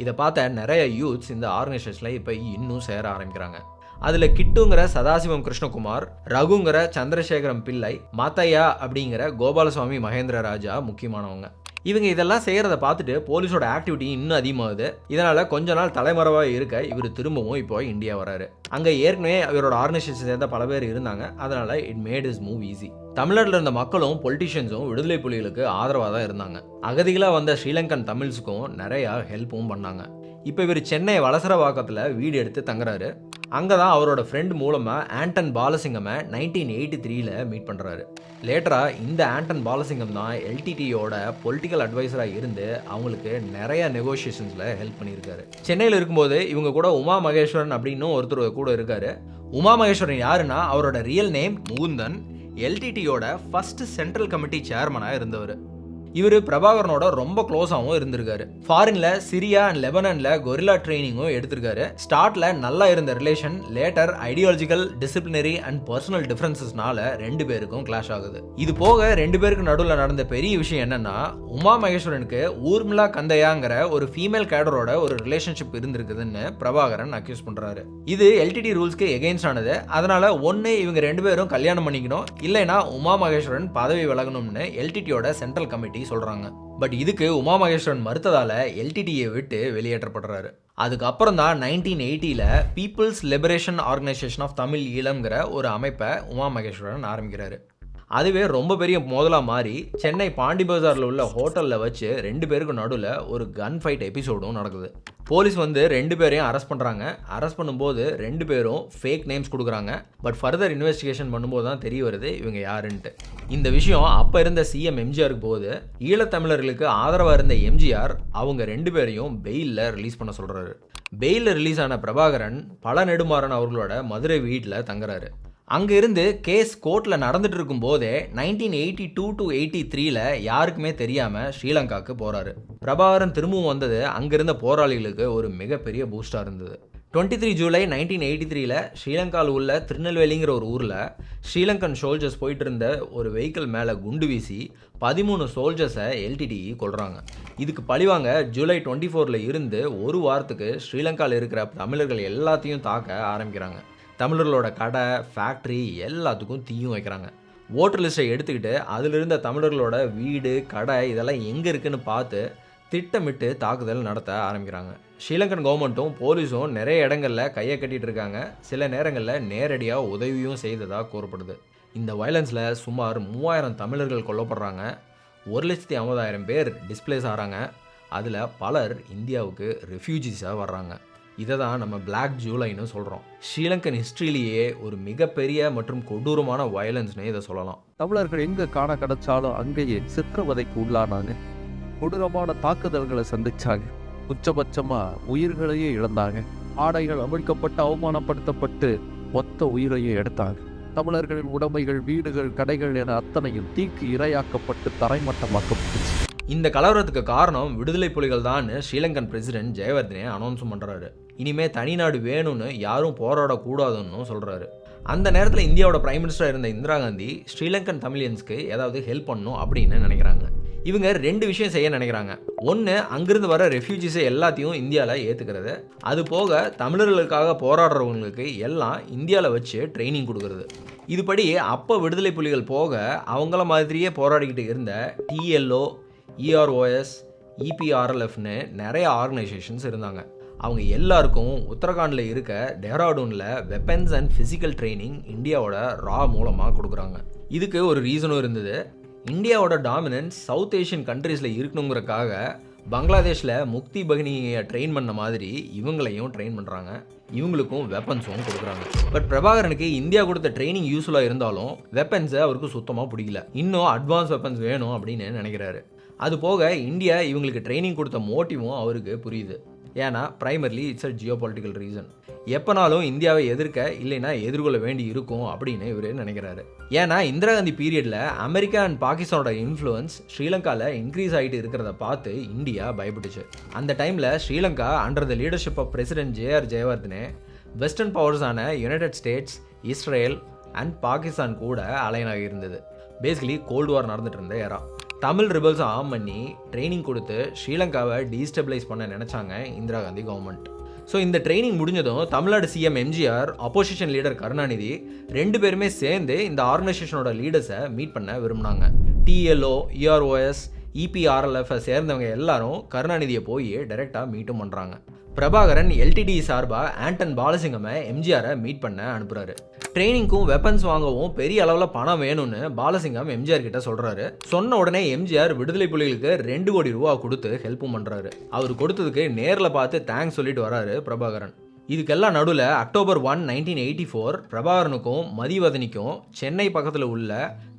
Speaker 1: இதை பார்த்த நிறைய யூத்ஸ் இந்த ஆர்கனைசேஷனில் இப்போ இன்னும் சேர ஆரம்பிக்கிறாங்க. அதில் கிட்டுங்கிற சதாசிவம் கிருஷ்ணகுமார், ரகுங்கிற சந்திரசேகரம் பிள்ளை, மாத்தையா அப்படிங்கிற கோபாலசுவாமி மகேந்திர ராஜா முக்கியமானவங்க. இவங்க இதெல்லாம் செய்கிறத பார்த்துட்டு போலீஸோட ஆக்டிவிட்டி இன்னும் அதிகமாகுது. இதனால் கொஞ்ச நாள் தலைமறைவாக இருக்க இவர் திரும்பவும் இப்போ இந்தியா வராரு. அங்கே ஏற்கனவே இவரோட ஆர்கனைசேஷன் சேர்ந்த பல பேர் இருந்தாங்க. அதனால் it made is move easy. தமிழ்நாட்டில் இருந்த மக்களும் பொலிட்டிஷியன்ஸும் விடுதலை புலிகளுக்கு ஆதரவாக தான் இருந்தாங்க. அகதிகளாக வந்த ஸ்ரீலங்கன் தமிழ்ஸுக்கும் நிறையா ஹெல்ப்பும் பண்ணாங்க. இப்போ இவர் சென்னை வலசரவாக்கத்தில் வீடு எடுத்து தங்குறாரு. அங்கே தான் அவரோட ஃப்ரெண்ட் மூலமாக ஆண்டன் பாலசிங்கமை 1983 மீட் பண்ணுறாரு. லேட்டராக இந்த ஆண்டன் பாலசிங்கம் தான் எல்டிடியோட பொலிட்டிக்கல் அட்வைசராக இருந்து அவங்களுக்கு நிறைய நெகோசியேஷன்ஸில் ஹெல்ப் பண்ணியிருக்காரு. சென்னையில் இருக்கும்போது இவங்க கூட உமா மகேஸ்வரன் அப்படின்னு ஒருத்தர் கூட இருக்காரு. உமா மகேஸ்வரன் யாருன்னா அவரோட ரியல் நேம் முகுந்தன். எல்டிடியோட ஃபர்ஸ்ட் சென்ட்ரல் கமிட்டி சேர்மனாக இருந்தவர். இவர் பிரபாகரனோட ரொம்ப க்ளோஸாகவும் இருந்திருக்காரு. ஃபாரின்ல சிரியா அண்ட் லெபனன்ல கொரில்லா ட்ரைனிங்கும் எடுத்திருக்காரு. ஸ்டார்ட்ல நல்லா இருந்த relation later ideological, disciplinary and personal டிஃபரன்சஸ்னால 2 பேருக்கும் கிளாஷ் ஆகுது. இது போக 2 பேருக்கு நடுவில் நடந்த பெரிய விஷயம் என்னன்னா, உமா மகேஸ்வரனுக்கு ஊர்மிளா கந்தையாங்கிற ஒரு ஃபீமேல் கேடரோட ஒரு ரிலேஷன்ஷிப் இருந்திருக்குதுன்னு பிரபாகரன் அக்யூஸ் பண்றாரு. இது எல்டிடி ரூல்ஸ்க்கு எகெயின்ஸ்ட் ஆனது. அதனால ஒன்னு இவங்க 2 பேரும் கல்யாணம் பண்ணிக்கணும், இல்லைன்னா உமா மகேஸ்வரன் பதவி விலகணும்னு எல்டிடியோட சென்ட்ரல் கமிட்டி சொல்றாங்க. பட் இதுக்கு உமா மகேஸ்வரன் மறுத்ததால எல்டிடியை விட்டு வெளியேற்றப்படுறாரு. அதுக்கப்புறம் தான் 1980 people's liberation organisation of Tamil ஈழம்ங்கிற ஒரு அமைப்பை உமா மகேஸ்வரன் ஆரம்பிக்கிறாரு. அதுவே ரொம்ப பெரிய மோதலாக மாறி சென்னை பாண்டி பஜாரில் உள்ள ஹோட்டலில் வச்சு 2 பேருக்கு நடுவில் ஒரு கன் ஃபைட் எபிசோடும் நடக்குது. போலீஸ் வந்து 2 பேரையும் அரெஸ்ட் பண்ணுறாங்க. அரெஸ்ட் பண்ணும்போது 2 பேரும் ஃபேக் நேம்ஸ் கொடுக்குறாங்க. பட் ஃபர்தர் இன்வெஸ்டிகேஷன் பண்ணும்போது தான் தெரிய வருது இவங்க யாருன்ட்டு. இந்த விஷயம் அப்போ இருந்த சிஎம் எம்ஜிஆருக்கு போகுது. ஈழத்தமிழர்களுக்கு ஆதரவாக இருந்த எம்ஜிஆர் அவங்க 2 பேரையும் பெயிலில் ரிலீஸ் பண்ண சொல்கிறாரு. பெயிலில் ரிலீஸ் ஆன பிரபாகரன் பல நெடுமாறன் அவர்களோட மதுரை வீட்டில் தங்குறாரு. அங்கே இருந்து கேஸ் கோர்ட்டில் நடந்துட்டு இருக்கும் போதே 1982 to 83 யாருக்குமே தெரியாமல் ஸ்ரீலங்காவுக்கு போகிறாரு. பிரபாகரன் திரும்பவும் வந்தது அங்கிருந்த போராளிகளுக்கு ஒரு மிகப்பெரிய பூஸ்டாக இருந்தது. 23 ஜூலை 1983 ஸ்ரீலங்காவில் உள்ள திருநெல்வேலிங்கிற ஒரு ஊரில் ஸ்ரீலங்கன் சோல்ஜர்ஸ் போயிட்டு இருந்த ஒரு வெஹிக்கிள் மேலே குண்டு வீசி 13 சோல்ஜர்ஸை எல்டிடி கொள்கிறாங்க. இதுக்கு பழிவாங்க ஜூலை 24 இருந்து ஒரு வாரத்துக்கு ஸ்ரீலங்காவில் இருக்கிற தமிழர்கள் எல்லாத்தையும் தாக்க ஆரம்பிக்கிறாங்க. தமிழர்களோட கடை, ஃபேக்ட்ரி எல்லாத்துக்கும் தீயும் வைக்கிறாங்க. ஓட்டர் லிஸ்ட்டை எடுத்துக்கிட்டு அதில் இருந்த தமிழர்களோட வீடு, கடை இதெல்லாம் எங்கே இருக்குன்னு பார்த்து திட்டமிட்டு தாக்குதல் நடத்த ஆரம்பிக்கிறாங்க. ஸ்ரீலங்கன் கவர்மெண்ட்டும் போலீஸும் நிறைய இடங்களில் கையை கட்டிகிட்டு இருக்காங்க. சில நேரங்களில் நேரடியாக உதவியும் செய்ததாக கூறப்படுது. இந்த வயலன்ஸில் சுமார் 3000 தமிழர்கள் கொல்லப்படுறாங்க. 1,50,000 பேர் டிஸ்பிளேஸ் ஆகிறாங்க. அதில் பலர் இந்தியாவுக்கு ரெஃப்யூஜிஸாக வர்றாங்க. இதை தான் நம்ம பிளாக் ஜூலைன்னு சொல்கிறோம். ஸ்ரீலங்கன் ஹிஸ்ட்ரியிலேயே ஒரு மிகப்பெரிய மற்றும் கொடூரமான வயலன்ஸ்னு இதை சொல்லலாம்.
Speaker 5: தமிழர்கள் எங்க காண கிடைச்சாலும் அங்கேயே சித்திரவதைக்கு உள்ளானாங்க, கொடூரமான தாக்குதல்களை சந்திச்சாங்க, உச்சபட்சமா உயிர்களையே இழந்தாங்க, ஆடைகள் அவிழ்க்கப்பட்டு அவமானப்படுத்தப்பட்டு மொத்த உயிரையே எடுத்தாங்க. தமிழர்களின் உடைமைகள், வீடுகள், கடைகள் என அத்தனையும் தீக்கு இரையாக்கப்பட்டு தரைமட்டமாக்கப்பட்டுச்சு.
Speaker 1: இந்த கலவரத்துக்கு காரணம் விடுதலை புலிகள் தான் ஸ்ரீலங்கன் பிரசிடென்ட் ஜெயவர்தனே அனௌன்ஸ் பண்ணுறாரு. இனிமே தனிநாடு வேணும்னு யாரும் போராடக்கூடாதுன்னு சொல்கிறாரு. அந்த நேரத்தில் இந்தியாவோட பிரைம் மினிஸ்டராக இருந்த இந்திரா காந்தி ஸ்ரீலங்கன் தமிழியன்ஸ்க்கு ஏதாவது ஹெல்ப் பண்ணணும் அப்படின்னு நினைக்கிறாங்க. இவங்க 2 விஷயம் செய்ய நினைக்கிறாங்க. ஒன்று, அங்கிருந்து வர ரெஃப்யூஜிஸை எல்லாத்தையும் இந்தியாவில் ஏற்றுக்கிறது. அது போக தமிழர்களுக்காக போராடுறவங்களுக்கு எல்லாம் இந்தியாவில் வச்சு ட்ரைனிங் கொடுக்கறது. இதுபடி அப்போ விடுதலை புலிகள் போக அவங்கள மாதிரியே போராடிக்கிட்டு இருந்த TLO, EROS, EPRLFன்னு நிறைய ஆர்கனைசேஷன்ஸ் இருந்தாங்க. அவங்க எல்லாருக்கும் உத்தரகாண்டில் இருக்க டெஹ்ராடூனில் வெப்பன்ஸ் அண்ட் ஃபிசிக்கல் ட்ரைனிங் இந்தியாவோட ரா மூலமாக கொடுக்குறாங்க. இதுக்கு ஒரு ரீசனும் இருந்தது. இந்தியாவோட டாமினன்ஸ் சவுத் ஏஷியன் கண்ட்ரீஸில் இருக்கணுங்கிறக்காக பங்களாதேஷில் முக்தி பகினியை ட்ரெயின் பண்ண மாதிரி இவங்களையும் ட்ரெயின் பண்ணுறாங்க. இவங்களுக்கும் வெப்பன்ஸும் கொடுக்குறாங்க. பட் பிரபாகரனுக்கு இந்தியா கொடுத்த ட்ரைனிங் யூஸ்ஃபுல்லாக இருந்தாலும் வெப்பன்ஸை அவருக்கு சுத்தமாக பிடிக்கல. இன்னும் அட்வான்ஸ் வெப்பன்ஸ் வேணும் அப்படின்னு நினைக்கிறாரு. அது போக இந்தியா இவங்களுக்கு ட்ரைனிங் கொடுத்த மோட்டிவும் அவருக்கு புரியுது. ஏன்னா பிரைமர்லி இட்ஸ் அ ஜியோபாலிட்டிக்கல் ரீசன். எப்போனாலும் இந்தியாவை எதிர்க்க இல்லைன்னா எதிர்கொள்ள வேண்டி இருக்கும் அப்படின்னு இவர் நினைக்கிறாரு. ஏன்னா இந்திரா காந்தி பீரியடில் அமெரிக்கா அண்ட் பாகிஸ்தானோட இன்ஃப்ளூயன்ஸ் ஸ்ரீலங்காவில் இன்க்ரீஸ் ஆகிட்டு இருக்கிறத பார்த்து இந்தியா பயப்பட்டுச்சு. அந்த டைமில் Sri Lanka under the leadership of president JR Jayewardene western பவர்ஸான united states, Israel and Pakistan கூட அலைன் ஆகியிருந்தது. பேசிக்கலி கோல்டு வார் நடந்துட்டு இருந்த ஏரா. தமிழ் ரிபல்ஸை ஆம் பண்ணி ட்ரைனிங் கொடுத்து ஸ்ரீலங்காவை டீஸ்டபிளைஸ் பண்ண நினச்சாங்க இந்திரா காந்தி கவர்மெண்ட். ஸோ இந்த ட்ரைனிங் முடிஞ்சதும் Tamil Nadu CM MGR, opposition leader Karunanidhi 2 பேருமே சேர்ந்து இந்த ஆர்கனைசேஷனோட லீடர்ஸை மீட் பண்ண விரும்பினாங்க. TLO, EROS, EPRLF சேர்ந்தவங்க எல்லாரும் கருணாநிதியை போய் டைரெக்டாக மீட்டும் பண்ணுறாங்க. பிரபாகரன் LTD சார்பாக ஆண்டன் பாலசிங்கமை MGRை மீட் பண்ண அனுப்புகிறாரு. ட்ரைனிங்க்கும் வெப்பன்ஸ் வாங்கவும் பெரிய அளவில் பணம் வேணும்னு பாலசிங்கம் MGR கிட்ட சொல்கிறாரு. சொன்ன உடனே MGR விடுதலை புலிகளுக்கு 2 கோடி ரூபா கொடுத்து ஹெல்ப்பும் பண்ணுறாரு. அவர் கொடுத்ததுக்கு நேரில் பார்த்து தேங்க்ஸ் சொல்லிட்டு வராரு பிரபாகரன். இதுக்கெல்லாம் நடுவில் October 1, 1984 பிரபாகரனுக்கும் மதிவதனிக்கும் சென்னை பக்கத்தில் உள்ள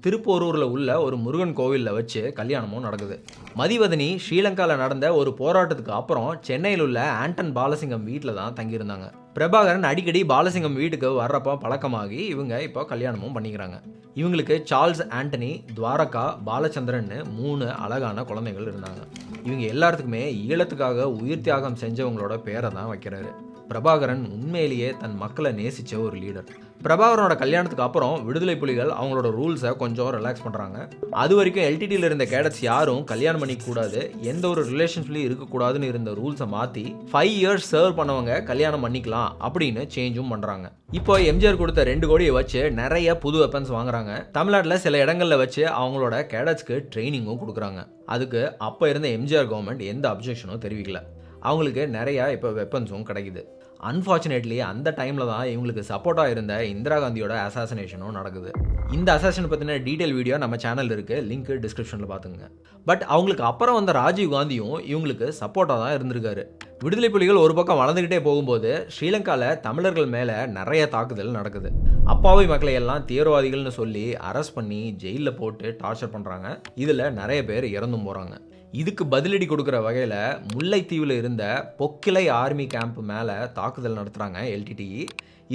Speaker 1: திருப்போரூரில் உள்ள ஒரு முருகன் கோவிலில் வச்சு கல்யாணமும் நடக்குது. மதிவதனி ஸ்ரீலங்காவில் நடந்த ஒரு போராட்டத்துக்கு அப்புறம் சென்னையில் உள்ள ஆண்டன் பாலசிங்கம் வீட்டில் தான் தங்கியிருந்தாங்க. பிரபாகரன் அடிக்கடி பாலசிங்கம் வீட்டுக்கு வர்றப்போ பழக்கமாகி இவங்க இப்போ கல்யாணமும் பண்ணிக்கிறாங்க. இவங்களுக்கு சார்ல்ஸ் ஆண்டனி, துவாரகா, பாலச்சந்திரன்னு 3 அழகான குழந்தைகள் இருந்தாங்க. இவங்க எல்லாத்துக்குமே ஈழத்துக்காக உயிர் தியாகம் செஞ்சவங்களோட பேரை தான் வைக்கிறாரு. பிரபாகரன் உண்மையிலேயே தன் மக்களை நேசித்த ஒரு லீடர். பிரபாகரனோட கல்யாணத்துக்கு அப்புறம் விடுதலை புலிகள் அவங்களோட ரூல்ஸை கொஞ்சம் ரிலாக்ஸ் பண்ணுறாங்க. அது வரைக்கும் LTTயில் இருந்த கேடட்ஸ் யாரும் கல்யாணம் பண்ணிக்கூடாது, எந்த ஒரு ரிலேஷன்ஸ்லையும் இருக்கக்கூடாதுன்னு இருந்த ரூல்ஸை மாற்றி 5 இயர்ஸ் சர்வ் பண்ணவங்க கல்யாணம் பண்ணிக்கலாம் அப்படின்னு சேஞ்சும் பண்ணுறாங்க. இப்போ MGR கொடுத்த 2 கோடியை வச்சு நிறைய புது வெப்பன்ஸ் வாங்குறாங்க. தமிழ்நாட்டில் சில இடங்களில் வச்சு அவங்களோட கேடட்ஸ்க்கு ட்ரைனிங்கும் கொடுக்குறாங்க. அதுக்கு அப்போ இருந்த MGR கவர்மெண்ட் எந்த அப்ஜெக்ஷனும் தெரிவிக்கல. அவங்களுக்கு நிறையா இப்போ வெப்பன்ஸும் கிடைக்குது. அன்ஃபார்ச்சுனேட்லி அந்த டைமில் தான் இவங்களுக்கு சப்போர்ட்டாக இருந்த இந்திரா காந்தியோட அசாசினேஷனும் நடக்குது. இந்த அசாசினை பற்றின டீட்டெயில் வீடியோ நம்ம சேனலில் இருக்குது, லிங்க் டிஸ்கிரிப்ஷனில் பார்த்துங்க. பட் அவங்களுக்கு அப்புறம் வந்த ராஜீவ் காந்தியும் இவங்களுக்கு சப்போர்ட்டாக தான் இருந்திருக்காரு. விடுதலை புலிகள் ஒரு பக்கம் வளர்ந்துக்கிட்டே போகும்போது ஸ்ரீலங்காவில் தமிழர்கள் மேலே நிறைய தாக்குதல் நடக்குது. அப்பாவி மக்களை எல்லாம் தீவிரவாதிகள்னு சொல்லி அரெஸ்ட் பண்ணி ஜெயிலில் போட்டு டார்ச்சர் பண்ணுறாங்க. இதில் நிறைய பேர் இறந்தும் போகிறாங்க. இதுக்கு பதிலடி கொடுக்குற வகையில் முல்லைத்தீவில் இருந்த பொக்கிலை ஆர்மி கேம்ப் மேலே தாக்குதல் நடத்துகிறாங்க LTTE.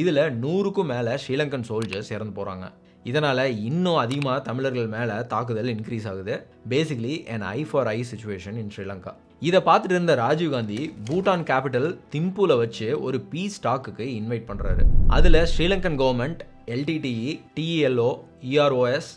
Speaker 1: இதில் 100க்கும் மேலே ஸ்ரீலங்கன் சோல்ஜர்ஸ் இறந்து போகிறாங்க. இதனால் இன்னும் அதிகமாக தமிழர்கள் மேலே தாக்குதல் இன்க்ரீஸ் ஆகுது. Basically an eye for eye situation in ஸ்ரீலங்கா. இதை பார்த்துட்டு இருந்த ராஜீவ் காந்தி பூட்டான் கேபிட்டல் திம்புவில் வச்சு ஒரு பீஸ் டாக்குக்கு இன்வைட் பண்ணுறாரு. அதில் Sri Lankan government, LTTE, TLO, EROS,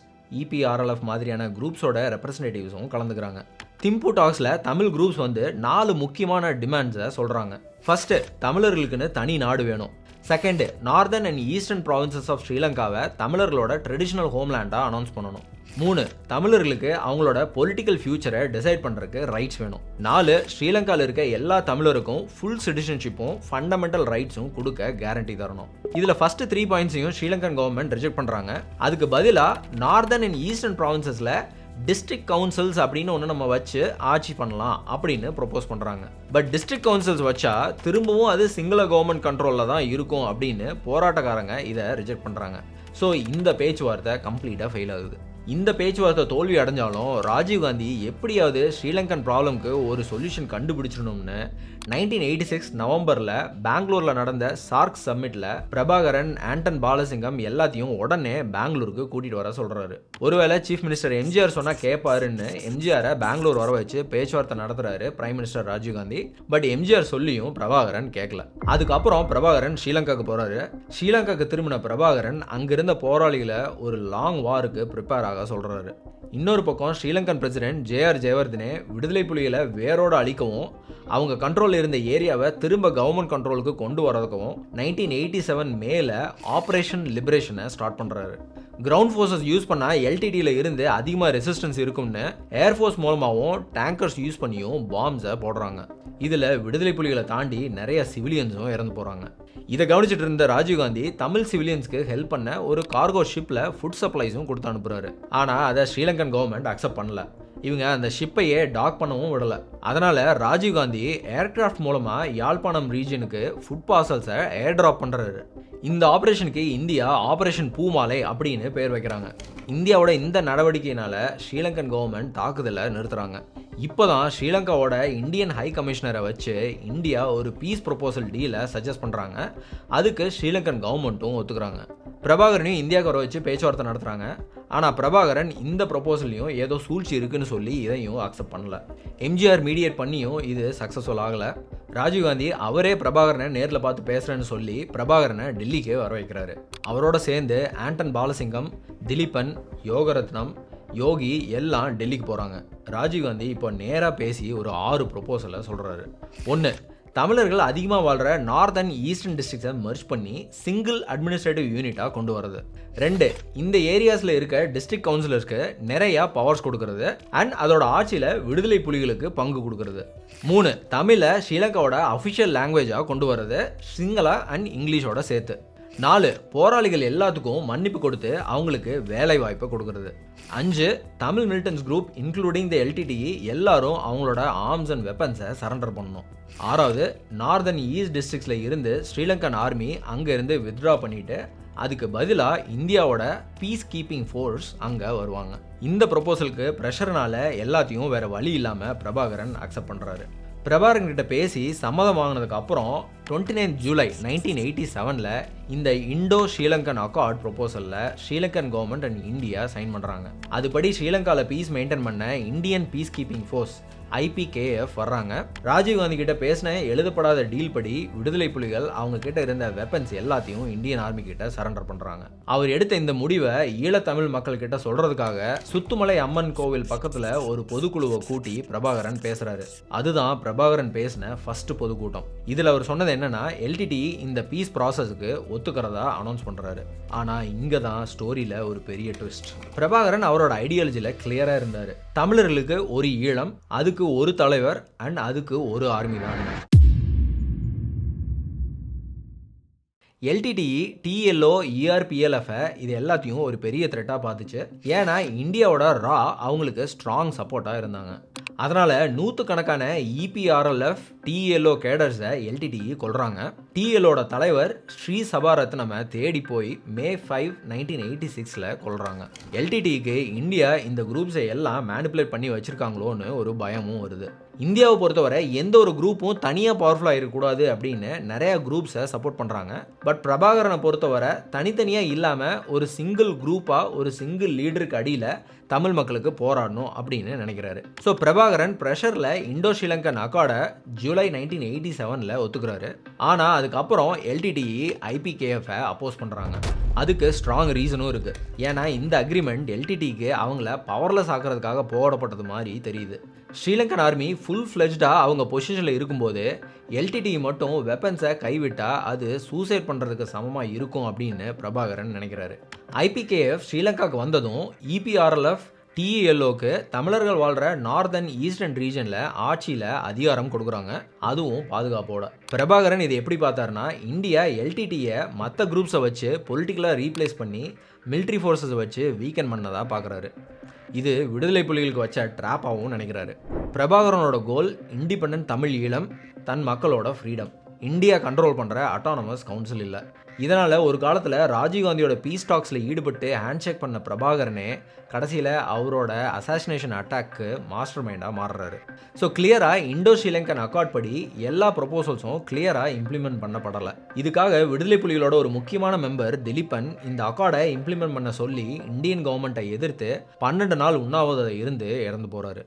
Speaker 1: EPRLF மாதிரியான குரூப்ஸோட ரெப்ரசன்டேட்டிவ்ஸும் கலந்துக்கிறாங்க. திம்பு டாக்ஸில் தமிழ் குரூப்ஸ் வந்து 4 முக்கியமான டிமாண்ட்ஸை சொல்கிறாங்க. ஃபர்ஸ்ட்டு, தமிழர்களுக்குன்னு தனி நாடு வேணும். Second, northern and eastern provinces of ஸ்ரீலங்காவை தமிழர்களோட ட்ரெடிஷ்னல் ஹோம்லேண்டாக அனௌன்ஸ் பண்ணணும். 3, தமிழர்களுக்கு அவங்களோட பொலிட்டிக்கல் ஃபியூச்சரை டிசைட் பண்ணுறதுக்கு ரைட்ஸ் வேணும். 4, ஸ்ரீலங்காவில் இருக்க எல்லா தமிழருக்கும் ஃபுல் சிட்டிசன்ஷிப்பும் ஃபண்டமெண்டல் ரைட்ஸும் கொடுக்க கேரண்டி தரணும். இதில் ஃபஸ்ட்டு 3 பாயிண்ட்ஸையும் ஸ்ரீலங்கன் கவர்மெண்ட் ரிஜெக்ட் பண்ணுறாங்க. அதுக்கு பதிலாக நார்தர்ன் அண்ட் ஈஸ்டர்ன் ப்ராவின்சஸில் டிஸ்ட்ரிக்ட் கவுன்சில்ஸ் அப்படின்னு ஒன்று நம்ம வச்சு ஆட்சி பண்ணலாம் அப்படின்னு ப்ரொப்போஸ் பண்ணுறாங்க. பட் டிஸ்ட்ரிக்ட் கவுன்சில்ஸ் வச்சா திரும்பவும் அது சிங்கள கவர்மெண்ட் கண்ட்ரோலில் தான் இருக்கும் அப்படின்னு போராட்டக்காரங்க இதை ரிஜெக்ட் பண்ணுறாங்க. ஸோ இந்த பேச்சுவார்த்தை கம்ப்ளீட்டாக ஃபெயில் ஆகுது. இந்த பேச்சுவார்த்தை தோல்வி அடைஞ்சாலும் ராஜீவ்காந்தி எப்படியாவது ஸ்ரீலங்கன் ப்ராப்ளம்க்கு ஒரு சொல்யூஷன் கண்டுபிடிச்சிடணும்னு 1986 நவம்பரில் பெங்களூரில் நடந்த சார்க் சம்மிட்டில் பிரபாகரன், ஆண்டன் பாலசிங்கம் எல்லாத்தையும் உடனே பெங்களூருக்கு கூட்டிகிட்டு வர சொல்கிறாரு. ஒருவேளை சீஃப் மினிஸ்டர் எம்ஜிஆர் சொன்னால் கேட்பாருன்னு எம்ஜிஆரை பெங்களூர் வர வச்சு பேச்சுவார்த்தை நடத்துகிறாரு prime minister Rajiv Gandhi. But MGR சொல்லியும் பிரபாகரன் கேட்கல. அதுக்கப்புறம் பிரபாகரன் ஸ்ரீலங்காவுக்கு போகிறாரு. ஸ்ரீலங்காவுக்கு திரும்பின பிரபாகரன் அங்கிருந்த போராளிகளை ஒரு லாங் வாருக்கு ப்ரிப்பேர் ஆக சொல்கிறாரு. இன்னொரு பக்கம் ஸ்ரீலங்கன் பிரசிடென்ட் JR ஜெயவர்தனே விடுதலை புலிகளை வேரோடு அழிக்கவும் அவங்க கண்ட்ரோலில் இருந்த ஏரியாவை திரும்ப கவர்மெண்ட் கண்ட்ரோலுக்கு கொண்டு வரதுக்கும் 1987 மேல ஆப்ரேஷன் லிபரேஷனை ஸ்டார்ட் பண்ணுறாரு. கிரவுண்ட் ஃபோர்ஸஸ் யூஸ் பண்ணால் LTTயில் இருந்து அதிகமாக ரெசிஸ்டன்ஸ் இருக்கும்னு ஏர்ஃபோர்ஸ் மூலமாகவும் டேங்கர்ஸ் யூஸ் பண்ணியும் பாம்ஸை போடுறாங்க. இதில் விடுதலை புலிகளை தாண்டி நிறைய சிவிலியன்ஸும் இறந்து போகிறாங்க. இதை கவனிச்சிட்டு இருந்த ராஜீவ்காந்தி தமிழ் சிவிலியன்ஸ்க்கு ஹெல்ப் பண்ண ஒரு கார்கோ ஷிப்பில் ஃபுட் சப்ளைஸும் கொடுத்து அனுப்புகிறாரு. ஆனால் அதை ஸ்ரீலங்கன் கவர்மெண்ட் அக்செப்ட் பண்ணல. இவங்க அந்த ஷிப்பையே டாக் பண்ணவும் விடலை. அதனால் ராஜீவ்காந்தி ஏர்கிராஃப்ட் மூலமாக யாழ்ப்பாணம் ரீஜனுக்கு ஃபுட் பார்சல்ஸை ஏர் ட்ராப் பண்ணுறாரு. இந்த ஆப்ரேஷனுக்கு இந்தியா ஆப்ரேஷன் பூமாலை அப்படின்னு பேர் வைக்கிறாங்க. இந்தியாவோட இந்த நடவடிக்கையினால ஸ்ரீலங்கன் கவர்மெண்ட் தாக்குதலை நிறுத்துறாங்க. இப்போ தான் ஸ்ரீலங்காவோட இந்தியன் ஹை கமிஷனரை வச்சு இந்தியா ஒரு பீஸ் ப்ரொபோசல் டீலை சஜஸ்ட் பண்ணுறாங்க. அதுக்கு ஸ்ரீலங்கன் கவர்மெண்ட்டும் ஒத்துக்கிறாங்க. பிரபாகரனையும் இந்தியாவுக்கு வர வச்சு பேச்சுவார்த்தை நடத்துகிறாங்க. ஆனால் பிரபாகரன் இந்த ப்ரொபோசல்லையும் ஏதோ சூழ்ச்சி இருக்குன்னு சொல்லி இதையும் அக்செப்ட் பண்ணல. எம்ஜிஆர் மீடியேட் பண்ணியும் இது சக்ஸஸ்ஃபுல் ஆகலை. ராஜீவ்காந்தி அவரே பிரபாகரனை நேரில் பார்த்து பேசுகிறேன்னு சொல்லி பிரபாகரனை டெல்லிக்கே வர வைக்கிறாரு. அவரோட சேர்ந்து ஆண்டன் பாலசிங்கம், திலீபன், யோகரத்னம், யோகி எல்லாம் டெல்லிக்கு போகிறாங்க. ராஜீவ்காந்தி இப்போ நேராக பேசி ஒரு 6 ப்ரொபோசலை சொல்கிறாரு. 1. தமிழர்கள் அதிகமாக வாழ்கிற நார்த் அண்ட் ஈஸ்டர்ன் டிஸ்ட்ரிக்ஸை மர்ஜ் பண்ணி சிங்கிள் அட்மினிஸ்ட்ரேட்டிவ் யூனிட்டாக கொண்டு வரது. 2. இந்த ஏரியாஸில் இருக்க டிஸ்ட்ரிக்ட் கவுன்சிலர்ஸ்க்கு நிறையா பவர்ஸ் கொடுக்கறது அண்ட் அதோட ஆட்சியில் விடுதலை புலிகளுக்கு பங்கு கொடுக்கறது. 3. தமிழை ஸ்ரீலங்காவோட அஃபிஷியல் லாங்குவேஜாக கொண்டு வர்றது, சிங்களா அண்ட் இங்கிலீஷோட சேர்த்து. 4. போராளிகள் எல்லாத்துக்கும் மன்னிப்பு கொடுத்து அவங்களுக்கு வேலை வாய்ப்பை கொடுக்கறது. 5. Tamil militants group including the LTTE எல்லாரும் அவங்களோட ஆர்ம்ஸ் அண்ட் வெப்பன்ஸை சரண்டர் பண்ணணும். 6. நார்த் அண்ட் ஈஸ்ட் டிஸ்ட்ரிக்ஸில் இருந்து ஸ்ரீலங்கன் ஆர்மி அங்கேருந்து வித்ட்ரா பண்ணிட்டு அதுக்கு பதிலாக இந்தியாவோட பீஸ் கீப்பிங் ஃபோர்ஸ் அங்கே வருவாங்க. இந்த ப்ரொபோசலுக்கு ப்ரெஷர்னால எல்லாத்தையும் வேற வழி இல்லாமல் பிரபாகரன் அக்செப்ட் பண்ணுறாரு. பிரபாகரன் கிட்ட பேசி சம்மதம் வாங்கினதுக்கு அப்புறம் 29 ஜூலை 1987 இந்த இண்டோ ஸ்ரீலங்கன் அக்கார்ட் ப்ரொபோசலில் Sri Lankan government and India sign பண்ணுறாங்க. அதுபடி ஸ்ரீலங்காவில் பீஸ் மெயின்டைன் பண்ண Indian peace keeping force IPKF வர்றாங்க. ராஜீவ்காந்தி கிட்ட பேசின எழுதப்படாத டீல் படி விடுதலை புலிகள் அவங்க கிட்ட இருந்த வெப்பன்ஸ் எல்லாத்தையும் இந்தியன் ஆர்மி கிட்ட சரண்டர் பண்றாங்க. அவர் எடுத்த இந்த முடிவை ஈழத்தமிழ் மக்கள் கிட்ட சொல்றதுக்காக சுத்துமலை அம்மன் கோவில் பக்கத்துல ஒரு பொதுக்குழுவை கூட்டி பிரபாகரன் பேசுறாரு. அதுதான் பிரபாகரன் பேசின ஃபர்ஸ்ட் பொதுக்கூட்டம். இதுல அவர் சொன்னது என்னன்னா, LTTE இந்த பீஸ் ப்ராசஸுக்கு ஒத்துக்கிறதா அனௌன்ஸ் பண்றாரு. ஆனா இங்க தான் ஸ்டோரியில ஒரு பெரிய ட்விஸ்ட். பிரபாகரன் அவரோட ஐடியாலஜில கிளியரா இருந்தாரு. தமிழர்களுக்கு ஒரு ஈழம், அதுக்கு ஒரு தலைவர் அண்ட் அதுக்கு ஒரு ஆர்மி தான். LTTE, TLO, ERPLF இது எல்லாத்தையும் ஒரு பெரிய த்ரெட்டாக பார்த்துச்சு. ஏன்னா இந்தியாவோட ரா அவங்களுக்கு ஸ்ட்ராங் சப்போர்ட்டாக இருந்தாங்க. அதனால் நூற்றுக்கணக்கான EPRLF, TLO கேடர்ஸை LTTE கொள்கிறாங்க. TLOட தலைவர் ஸ்ரீ சபாரத்னமை தேடி போய் May 5, 1986 கொள்கிறாங்க. LTTEக்கு இந்தியா இந்த குரூப்ஸை எல்லாம் மேனிப்புலேட் பண்ணி வச்சுருக்காங்களோன்னு ஒரு பயமும் வருது. இந்தியாவை பொறுத்தவரை எந்த ஒரு குரூப்பும் தனியாக பவர்ஃபுல்லாக இருக்கக்கூடாது அப்படின்னு நிறையா குரூப்ஸை சப்போர்ட் பண்ணுறாங்க. பட் பிரபாகரனை பொறுத்தவரை தனித்தனியாக இல்லாமல் ஒரு சிங்கிள் குரூப்பாக ஒரு சிங்கிள் லீடருக்கு அடியில் தமிழ் மக்களுக்கு போராடணும் அப்படின்னு நினைக்கிறாரு. ஸோ பிரபாகரன் ப்ரெஷரில் இண்டோ ஸ்ரீலங்கன் அக்கார்டை ஜூலை 1987 ஒத்துக்கிறாரு. ஆனால் அதுக்கப்புறம் LTTE IPKF-ஐ அப்போஸ் பண்ணுறாங்க. அதுக்கு ஸ்ட்ராங் ரீசனும் இருக்குது. ஏன்னா இந்த அக்ரிமெண்ட் LTTEக்கு அவங்கள பவர்லெஸ் ஆக்கிறதுக்காக போடப்பட்டது மாதிரி தெரியுது. ஸ்ரீலங்கன் ஆர்மி ஃபுல் ஃப்ளெஜ்டாக அவங்க பொசிஷனில் இருக்கும்போது LTTE மட்டும் வெப்பன்ஸை கைவிட்டால் அது சூசைட் பண்ணுறதுக்கு சமமாக இருக்கும் அப்படின்னு பிரபாகரன் நினைக்கிறாரு. IPKF ஸ்ரீலங்காவுக்கு வந்ததும் EPRLF, TELOக்கு தமிழர்கள் வாழ்கிற நார்த் அண்ட் ஈஸ்டர்ன் ரீஜனில் ஆட்சியில் அதிகாரம் கொடுக்குறாங்க, அதுவும் பாதுகாப்போட. பிரபாகரன் இதை எப்படி பார்த்தாருன்னா, இந்தியா LTTயை மற்ற குரூப்ஸை வச்சு பொலிட்டிக்கலாக ரீப்ளேஸ் பண்ணி மிலிட்ரி ஃபோர்ஸஸை வச்சு வீக்கெண்ட் பண்ணதாக பார்க்குறாரு. இது விடுதலை புலிகளுக்கு வச்ச ட்ராப்பாகவும் நினைக்கிறாரு. பிரபாகரனோட கோல் இண்டிபெண்டன்ட் தமிழ் ஈழம், தன் மக்களோட ஃப்ரீடம். இந்தியா கண்ட்ரோல் பண்ணுற அட்டானமஸ் கவுன்சில் இல்லை. இதனால் ஒரு காலத்தில் ராஜீவ்காந்தியோட பீஸ் டாக்ஸில் ஈடுபட்டு ஹேண்ட்ஷேக் பண்ண பிரபாகரனே கடைசியில் அவரோட அசாசினேஷன் அட்டாக்கு மாஸ்டர் மைண்டாக மாறுறாரு. ஸோ கிளியராக இண்டோ ஸ்ரீலங்கன் அக்கார்ட் படி எல்லா ப்ரொபோசல்ஸும் கிளியராக இம்ப்ளிமெண்ட் பண்ணப்படலை. இதுக்காக விடுதலை புலிகளோட ஒரு முக்கியமான மெம்பர் திலீபன் இந்த அக்கார்டை இம்ப்ளிமெண்ட் பண்ண சொல்லி இந்தியன் கவர்மெண்ட்டை எதிர்த்து 12 நாள் உண்ணாவிரதம் இருந்து இறந்து போகிறாரு.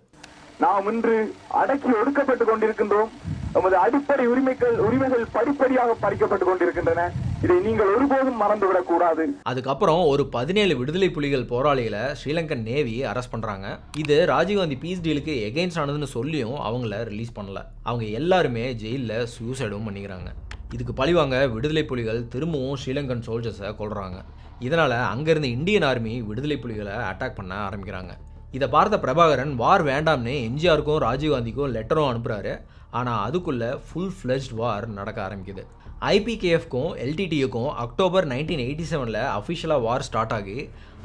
Speaker 6: நாம் இன்று அடக்கி ஒடுக்கப்பட்டு கொண்டிருக்கின்றோம். நமது அடிப்படை உரிமைகள் படிப்படியாக பறிக்கப்பட்டு கொண்டிருக்கின்றன. இதை நீங்கள் ஒருபோதும் மறந்துவிடக் கூடாது.
Speaker 1: அதுக்கப்புறம் ஒரு 17 விடுதலை புலிகள் போராளிகளை ஸ்ரீலங்கன் நேவி அரெஸ்ட் பண்ணுறாங்க. இது ராஜீவ்காந்தி பீஸ் டீலுக்கு எகெயின்ஸ்ட் ஆனதுன்னு சொல்லியும் அவங்கள ரிலீஸ் பண்ணல. அவங்க எல்லாருமே ஜெயிலில் சூசைடும் பண்ணிக்கிறாங்க. இதுக்கு பழிவாங்க விடுதலை புலிகள் திரும்பவும் ஸ்ரீலங்கன் சோல்ஜர்ஸை கொல்றாங்க. இதனால் அங்கேருந்து இந்தியன் ஆர்மி விடுதலை புலிகளை அட்டாக் பண்ண ஆரம்பிக்கிறாங்க. இதை பார்த்த பிரபாகரன் வார் வேண்டாம்னு எம்ஜிஆருக்கும் ராஜீவ்காந்திக்கும் லெட்டரும் அனுப்புகிறாரு. ஆனால் அதுக்குள்ளே ஃபுல் ஃப்ளெஜ்ட் வார் நடக்க ஆரம்பிக்குது. IPKFக்கும் LTTக்கும் அக்டோபர் 1987 அஃபிஷியலாக வார் ஸ்டார்ட் ஆகி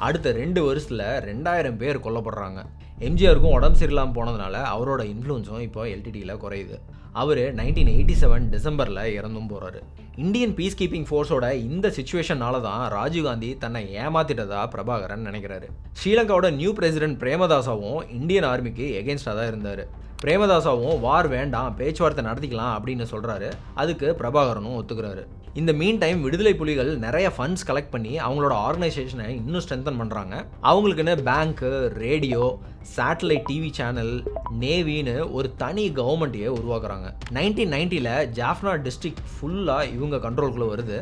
Speaker 1: அடுத்த 2 வருஷத்தில் 2000 பேர் கொல்லப்படுறாங்க. எம்ஜிஆருக்கும் உடம்பு சரியில்லாமல் போனதுனால அவரோட இன்ஃப்ளூன்ஸும் இப்போ LTTயில் குறையுது. அவர் 1987 டிசம்பரில் இறந்தும் போகிறாரு. இந்தியன் பீஸ் கீப்பிங் ஃபோர்ஸோட இந்த சிச்சுவேஷனால தான் ராஜீவ்காந்தி தன்னை ஏமாத்திட்டதா பிரபாகரன் நினைக்கிறாரு. ஸ்ரீலங்காவோட நியூ பிரசிடென்ட் பிரேமதாசாவும் இந்தியன் ஆர்மிக்கு எகென்ஸ்டாக தான் இருந்தார். பிரேமதாசாவும் வார் வேண்டாம், பேச்சுவார்த்தை நடத்திக்கலாம் அப்படின்னு சொல்கிறாரு. அதுக்கு பிரபாகரனும் ஒத்துக்கிறாரு. இந்த மீன் டைம் விடுதலை புலிகள் நிறைய ஃபண்ட்ஸ் கலெக்ட் பண்ணி அவங்களோட ஆர்கனைசேஷனை இன்னும் ஸ்ட்ரென்தன் பண்ணுறாங்க. அவங்களுக்குன்னு பேங்க்கு, ரேடியோ, சேட்டலைட் டிவி சேனல், நேவின்னு ஒரு தனி கவர்மெண்ட்டையே உருவாக்குறாங்க. 1990 ஜாஃப்னா டிஸ்ட்ரிக்ட் ஃபுல்லாக இவங்க கண்ட்ரோலுக்குள்ளே வருது.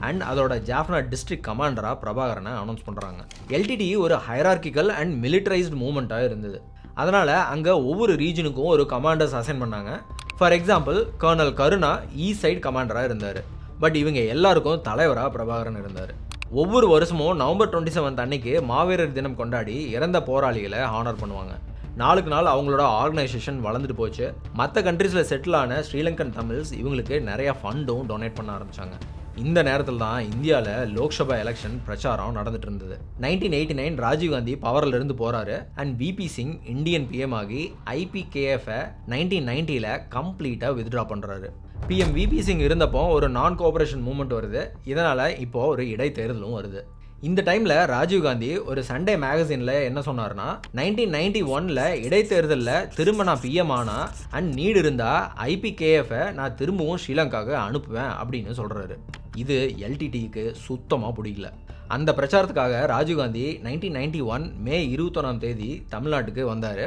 Speaker 1: அண்ட் அதோட ஜாஃப்னா டிஸ்ட்ரிக்ட் கமாண்டராக பிரபாகரனை அனௌன்ஸ் பண்ணுறாங்க. LTT ஒரு ஹைரார்கிக்கல் அண்ட் மிலிட்டரைஸ்டு மூவ்மெண்ட்டாக இருந்தது. அதனால் அங்கே ஒவ்வொரு ரீஜனுக்கும் ஒரு கமாண்டர்ஸ் அசைன் பண்ணாங்க. For example, colonel Karuna east side கமாண்டராக இருந்தார். பட் இவங்க எல்லாருக்கும் தலைவராக பிரபாகரன் இருந்தார். ஒவ்வொரு வருஷமும் நவம்பர் 27 அன்னைக்கு மாவீரர் தினம் கொண்டாடி இறந்த போராளிகளை ஹானர் பண்ணுவாங்க. நாளுக்கு நாள் அவங்களோட ஆர்கனைசேஷன் வளர்ந்துட்டு போச்சு. மற்ற கண்ட்ரீஸில் செட்டில் ஆன ஸ்ரீலங்கன் தமிழ்ஸ் இவங்களுக்கு நிறையா ஃபண்டும் டொனேட் பண்ண ஆரம்பித்தாங்க. இந்த நேரத்தில் தான் இந்தியாவில் லோக்சபா எலெக்ஷன் பிரச்சாரம் நடந்துட்டு இருந்தது. 1989 ராஜீவ்காந்தி பவரில் இருந்து போகிறாரு. And VP Singh Indian PM ஆகி IPKFை 1990 கம்ப்ளீட்டாக வித்ட்ரா பண்ணுறாரு. PM VP சிங் இருந்தப்போ ஒரு நான் கோஆபரேஷன் மூவ்மெண்ட் வருது. இதனால் இப்போது ஒரு இடைத்தேர்தலும் வருது. இந்த டைமில் ராஜீவ்காந்தி ஒரு சண்டே மேகசினில் என்ன சொன்னார்னா, 1991 இடைத்தேர்தலில் திரும்ப நான் PM ஆனா அண்ட் நீடு இருந்தால் IPKFை நான் திரும்பவும் ஸ்ரீலங்காவுக்கு அனுப்புவேன் அப்படின்னு சொல்கிறாரு. இது LTTக்கு சுத்தமாக பிடிக்கல. அந்த பிரச்சாரத்துக்காக ராஜீவ்காந்தி 1991 மே 21 தமிழ்நாட்டுக்கு வந்தார்.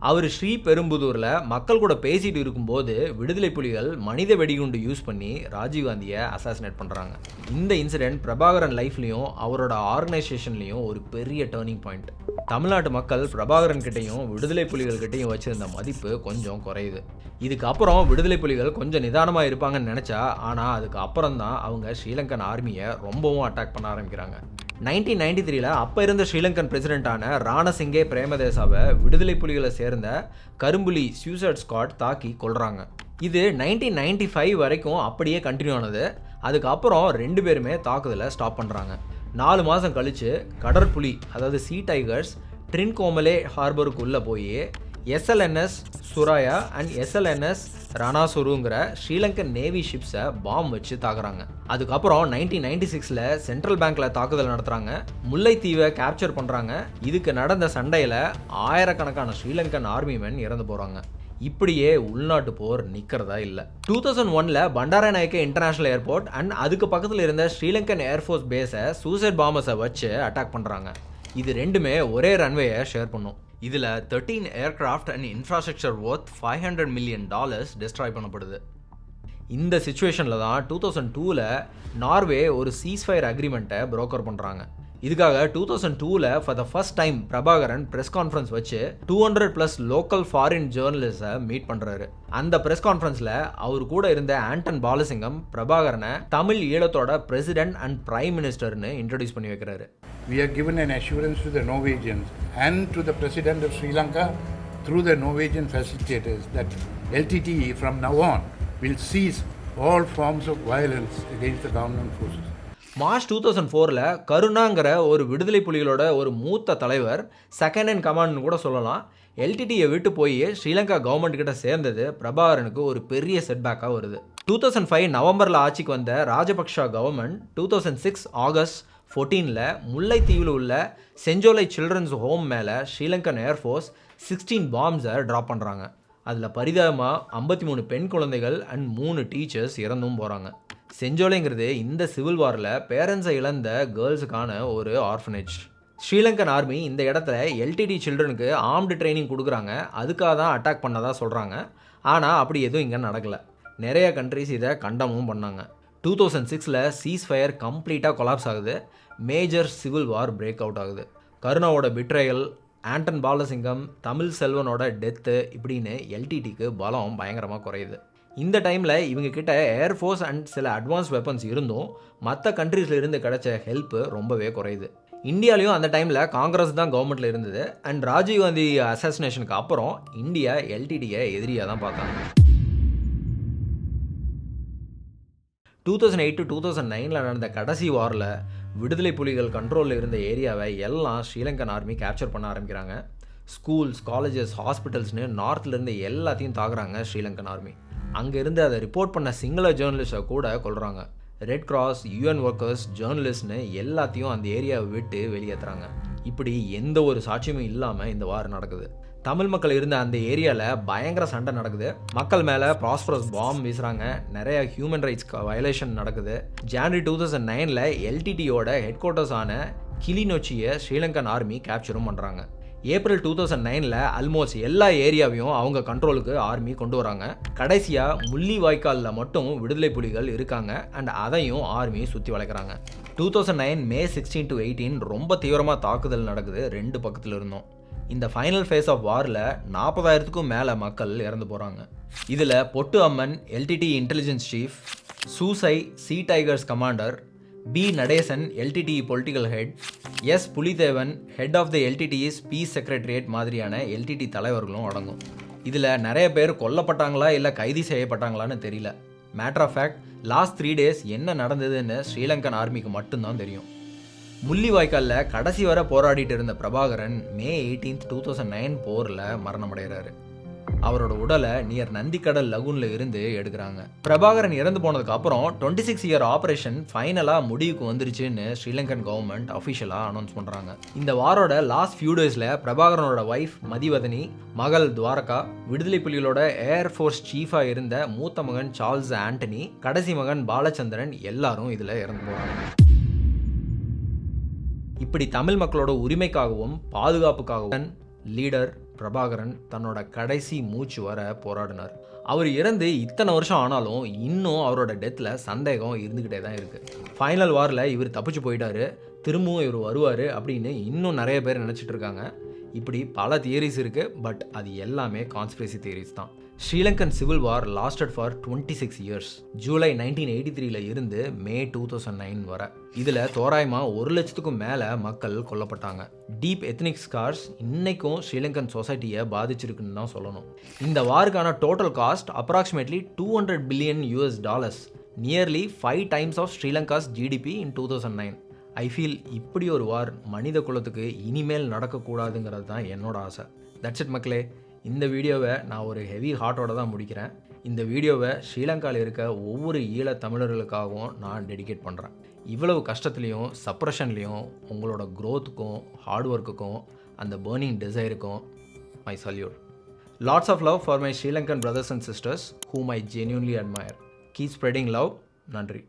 Speaker 1: அவர் ஸ்ரீபெரும்புதூரில் மக்கள் கூட பேசிட்டு இருக்கும்போது விடுதலை புலிகள் மனித வெடிகுண்டு யூஸ் பண்ணி ராஜீவ்காந்தியை அசாசினேட் பண்ணுறாங்க. இந்த இன்சிடெண்ட் பிரபாகரன் லைஃப்லையும் அவரோட ஆர்கனைசேஷன்லேயும் ஒரு பெரிய டேர்னிங் பாயிண்ட். தமிழ்நாட்டு மக்கள் பிரபாகரன் கிட்டையும் விடுதலை புலிகள் கிட்டையும் வச்சிருந்த மதிப்பு கொஞ்சம் குறையுது. இதுக்கப்புறம் விடுதலை புலிகள் கொஞ்சம் நிதானமாக இருப்பாங்கன்னு நினச்சா, ஆனால் அதுக்கு அப்புறம் தான் அவங்க ஸ்ரீலங்கன் ஆர்மியை ரொம்பவும் அட்டாக் பண்ண ஆரம்பிக்கிறாங்க. 1993 அப்போ இருந்த ஸ்ரீலங்கன் பிரசிடென்ட்டான ராணசிங்கே பிரேமதாசாவை விடுதலை புலிகளை சேர்ந்த கரும்புலி சூசைட் ஸ்குவாட் தாக்கி கொல்றாங்க. இது 1995 வரைக்கும் அப்படியே கண்டினியூ ஆனது. அதுக்கப்புறம் 2 பேருமே தாக்குதலை ஸ்டாப் பண்ணுறாங்க. 4 மாதம் கழித்து கடற்புலி, அதாவது சீ டைகர்ஸ், ட்ரின்கோமலே ஹார்பருக்குள்ளே போய் SLNS சுராயா அண்ட் SLNS ரணாசுருங்கிற ஸ்ரீலங்கன் நேவி ஷிப்ஸை பாம் வச்சு தாக்குறாங்க. அதுக்கப்புறம் 1996 சென்ட்ரல் பேங்க்கில் தாக்குதல் நடத்துகிறாங்க. முல்லைத்தீவை கேப்சர் பண்ணுறாங்க. இதுக்கு நடந்த சண்டையில் ஆயிரக்கணக்கான ஸ்ரீலங்கன் ஆர்மிமென் இறந்து போகிறாங்க. இப்படியே உள்நாட்டு போர் நிற்கிறதா இல்லை. 2001 பண்டாரநாயக்க இன்டர்நேஷனல் ஏர்போர்ட் அண்ட் அதுக்கு பக்கத்தில் இருந்த ஸ்ரீலங்கன் ஏர்ஃபோர்ஸ் பேஸை சூசைட் பாம்பர்ஸை வச்சு அட்டாக் பண்ணுறாங்க. இது ரெண்டுமே ஒரே ரன்வேயை ஷேர் பண்ணும். இதில் 13 aircraft and infrastructure worth $500 million destroy பண்ணப்படுது. இந்த சுச்சுவேஷனில் தான் 2002 நார்வே ஒரு சீஸ்ஃபயர் அக்ரிமெண்ட்டை புரோக்கர் பண்ணுறாங்க. இதுக்காக 2002ல் for the first time Prabhakaran press conference வச்சு 200+ லோக்கல் ஃபாரின் ஜேர்னலிஸ்ட்டை மீட் பண்ணுறாரு. அந்த ப்ரெஸ் கான்ஃபரன்ஸில் அவர் கூட இருந்த ஆண்டன் பாலசிங்கம் பிரபாகரனை தமிழ் ஈழத்தோட பிரசிடென்ட் அண்ட் பிரைம் மினிஸ்டர்னு இன்ட்ரடியூஸ் பண்ணி வைக்கிறாரு.
Speaker 7: We are given an assurance to the Norwegians and to the President of Sri Lanka through the Norwegian facilitators that LTTE from now on will cease all forms of violence against the government forces.
Speaker 1: March 2004ல் கருணாங்கிற ஒரு விடுதலை புலிகளோட ஒரு மூத்த தலைவர் செகண்ட் இன் கமாண்ட்னு கூட சொல்லலாம் எல்டிடியை விட்டு போய் ஸ்ரீலங்கா கவர்மெண்ட் கிட்ட சேர்ந்தது பிரபாகரனுக்கு ஒரு பெரிய செட்பேக்காக வருது. 2005 நவம்பரில் ஆட்சிக்கு வந்த ராஜபக்ஷா கவர்மெண்ட் 2006 ஆகஸ்ட் 14ல் முல்லைத்தீவில் உள்ள செஞ்சோலை சில்ட்ரன்ஸ் ஹோம் மேலே ஸ்ரீலங்கன் ஏர்ஃபோர்ஸ் 16 பாம்ஸை ட்ராப் பண்ணுறாங்க. அதில் பரிதாபமாக 53 பெண் குழந்தைகள் அண்ட் 3 டீச்சர்ஸ் இறந்தும் போகிறாங்க. செஞ்சோலைங்கிறது இந்த சிவில் வாரில் பேரண்ட்ஸை இழந்த கேர்ள்ஸுக்கான ஒரு ஆர்ஃபனேஜ். ஸ்ரீலங்கன் ஆர்மி இந்த இடத்துல எல்டிடி சில்ட்ரனுக்கு ஆர்ம்டு ட்ரைனிங் கொடுக்குறாங்க, அதுக்காக தான் அட்டாக் பண்ணதாக சொல்கிறாங்க. ஆனால் அப்படி எதுவும் இங்கே நடக்கலை. நிறைய கண்ட்ரிஸ் இதை கண்டமும் பண்ணாங்க. 2006ல் சீஸ்ஃபயர் கம்ப்ளீட்டாக கொலாப்ஸ் ஆகுது. Major civil war break out ஆகுது. கருணாவோட பிட்ரையல், ஆண்டன் பாலசிங்கம், தமிழ் செல்வனோட டெத்து இப்படின்னு எல்டிடிக்கு பலம் பயங்கரமாக குறையுது. இந்த டைமில் இவங்க கிட்ட ஏர்ஃபோர்ஸ் அண்ட் சில அட்வான்ஸ் வெப்பன்ஸ் இருந்தும் மற்ற கண்ட்ரீஸில் இருந்து கிடைச்ச ஹெல்ப்பு ரொம்பவே குறையுது. இந்தியாலையும் அந்த டைமில் காங்கிரஸ் தான் கவர்மெண்ட்டில் இருந்தது. அண்ட் ராஜீவ்காந்தி அசாசினேஷனுக்கு அப்புறம் இந்தியா எல்டிடியை எதிரியாக தான் பார்த்தாங்க. 2008 to 2009 நடந்த கடைசி வாரில் விடுதலை புலிகள் கண்ட்ரோலில் இருந்த ஏரியாவை எல்லாம் ஸ்ரீலங்கன் ஆர்மி கேப்சர் பண்ண ஆரம்பிக்கிறாங்க. ஸ்கூல்ஸ், காலேஜஸ், ஹாஸ்பிட்டல்ஸ்னு நார்த்லேருந்து எல்லாத்தையும் தாக்குறாங்க ஸ்ரீலங்கன் ஆர்மி. அங்கேருந்து அதை ரிப்போர்ட் பண்ண சிங்கள ஜேர்னலிஸ்ட்டை கூட கொல்றாங்க. ரெட் கிராஸ், யூஎன் ஒர்க்கர்ஸ், ஜேர்னலிஸ்ட்னு எல்லாத்தையும் அந்த ஏரியாவை விட்டு வெளியேற்றுறாங்க. இப்படி எந்த ஒரு சாட்சியமும் இல்லாமல் இந்த வார் நடக்குது. தமிழ் மக்கள் இருந்த அந்த ஏரியாவில் பயங்கர சண்டை நடக்குது. மக்கள் மேலே ப்ராஸ்பரஸ் பாம் வீசுகிறாங்க. நிறைய ஹியூமன் ரைட்ஸ் வயலேஷன் நடக்குது. ஜனவரி 2009ல் எல்டிடியோட ஹெட் குவார்ட்டர்ஸான கிளிநொச்சியை ஸ்ரீலங்கன் ஆர்மி கேப்சரும் பண்ணுறாங்க. ஏப்ரல் 2009ல் ஆல்மோஸ்ட் எல்லா ஏரியாவையும் அவங்க கண்ட்ரோலுக்கு ஆர்மி கொண்டு வராங்க. கடைசியாக முள்ளிவாய்க்காலில் மட்டும் விடுதலை புலிகள் இருக்காங்க அண்ட் அதையும் ஆர்மி சுற்றி வளைக்கிறாங்க. 2009 மே 16 to 18 ரொம்ப தீவிரமாக தாக்குதல் நடக்குது 2 பக்கத்தில் இருந்தோம். இந்த ஃபைனல் ஃபேஸ் ஆஃப் வாரில் 40,000க்கும் மேலே மக்கள் இறந்து போகிறாங்க. இதில் Pottu Amman LTTE intelligence chief, Soosai sea tigers commander, P Nadesan LTTE political head, S Puleedevan head of the LTTE's peace secretariat மாதிரியான எல்டிடி தலைவர்களும் அடங்கும். இதில் நிறைய பேர் கொல்லப்பட்டாங்களா இல்லை கைது செய்யப்பட்டாங்களான்னு தெரியல. Matter of fact last 3 days என்ன நடந்ததுன்னு ஸ்ரீலங்கன் ஆர்மிக்கு மட்டும்தான் தெரியும். முள்ளிவாய்க்காலில் கடைசி வரை போராடிட்டு இருந்த பிரபாகரன் மே 18, 2009 போரில் மரணமடைகிறாரு. அவரோட உடலை நியர் நந்திக்கடல் லகுனில் இருந்து எடுக்கிறாங்க. பிரபாகரன் இறந்து போனதுக்கு அப்புறம் 26 year ஆப்ரேஷன் ஃபைனலாக முடிவுக்கு வந்துருச்சுன்னு ஸ்ரீலங்கன் கவர்மெண்ட் அஃபிஷியலாக அனௌன்ஸ் பண்ணுறாங்க. இந்த வாரோட லாஸ்ட் ஃபியூ டேஸில் பிரபாகரனோட ஒய்ஃப் மதிவதனி, மகள் துவாரகா, விடுதலை புலிகளோட ஏர்ஃபோர்ஸ் சீஃபாக இருந்த மூத்த மகன் சார்ல்ஸ் ஆண்டனி, கடைசி மகன் பாலச்சந்திரன் எல்லாரும் இதில் இறந்து போகிறாங்க. இப்படி தமிழ் மக்களோட உரிமைக்காகவும் பாதுகாப்புக்காகவும் லீடர் பிரபாகரன் தன்னோட கடைசி மூச்சு வர போராடினார். அவர் இறந்து இத்தனை வருஷம் ஆனாலும் இன்னும் அவரோட டெத்தில் சந்தேகம் இருந்துக்கிட்டே தான் இருக்குது. ஃபைனல் வாரில் இவர் தப்பிச்சு போயிட்டாரு, திரும்பவும் இவர் வருவார் அப்படின்னு இன்னும் நிறைய பேர் நினச்சிட்டு இருக்காங்க. இப்படி பல தியரிஸ் இருக்குது. பட் அது எல்லாமே கான்ஸ்பிரசி தியரிஸ் தான். Sri Lankan civil war lasted for 26 years. July 1983 இருந்து மே 2009 வரை. இதில் தோராயமாக 100,000க்கும் மேலே மக்கள் கொல்லப்பட்டாங்க. டீப் எத்னிக் ஸ்கார்ஸ் இன்னைக்கும் ஸ்ரீலங்கன் சொசைட்டியை பாதிச்சிருக்குன்னு தான் சொல்லணும். இந்த வாருக்கான total cost approximately $200 billion, nearly 5 times of Sri Lanka's GDP in 2009. I feel இப்படி ஒரு வார் மனித குலத்துக்கு இனிமேல் நடக்கக்கூடாதுங்கிறது தான் என்னோட ஆசை. தட்ஸ் இட் மக்களே. இந்த வீடியோவை நான் ஒரு ஹெவி ஹார்ட்டோட தான் முடிக்கிறேன். இந்த வீடியோவை ஸ்ரீலங்காவில் இருக்க ஒவ்வொரு ஈழத் தமிழர்களுக்காகவும் நான் டெடிகேட் பண்ணுறேன். இவ்வளவு கஷ்டத்துலேயும் சப்ரஷன்லேயும் உங்களோட க்ரோத்துக்கும் ஹார்ட் ஒர்க்குக்கும் அந்த பர்னிங் டிசைருக்கும் my salute. Lots of love for my Sri Lankan brothers and sisters whom I genuinely admire. Keep spreading love. நன்றி.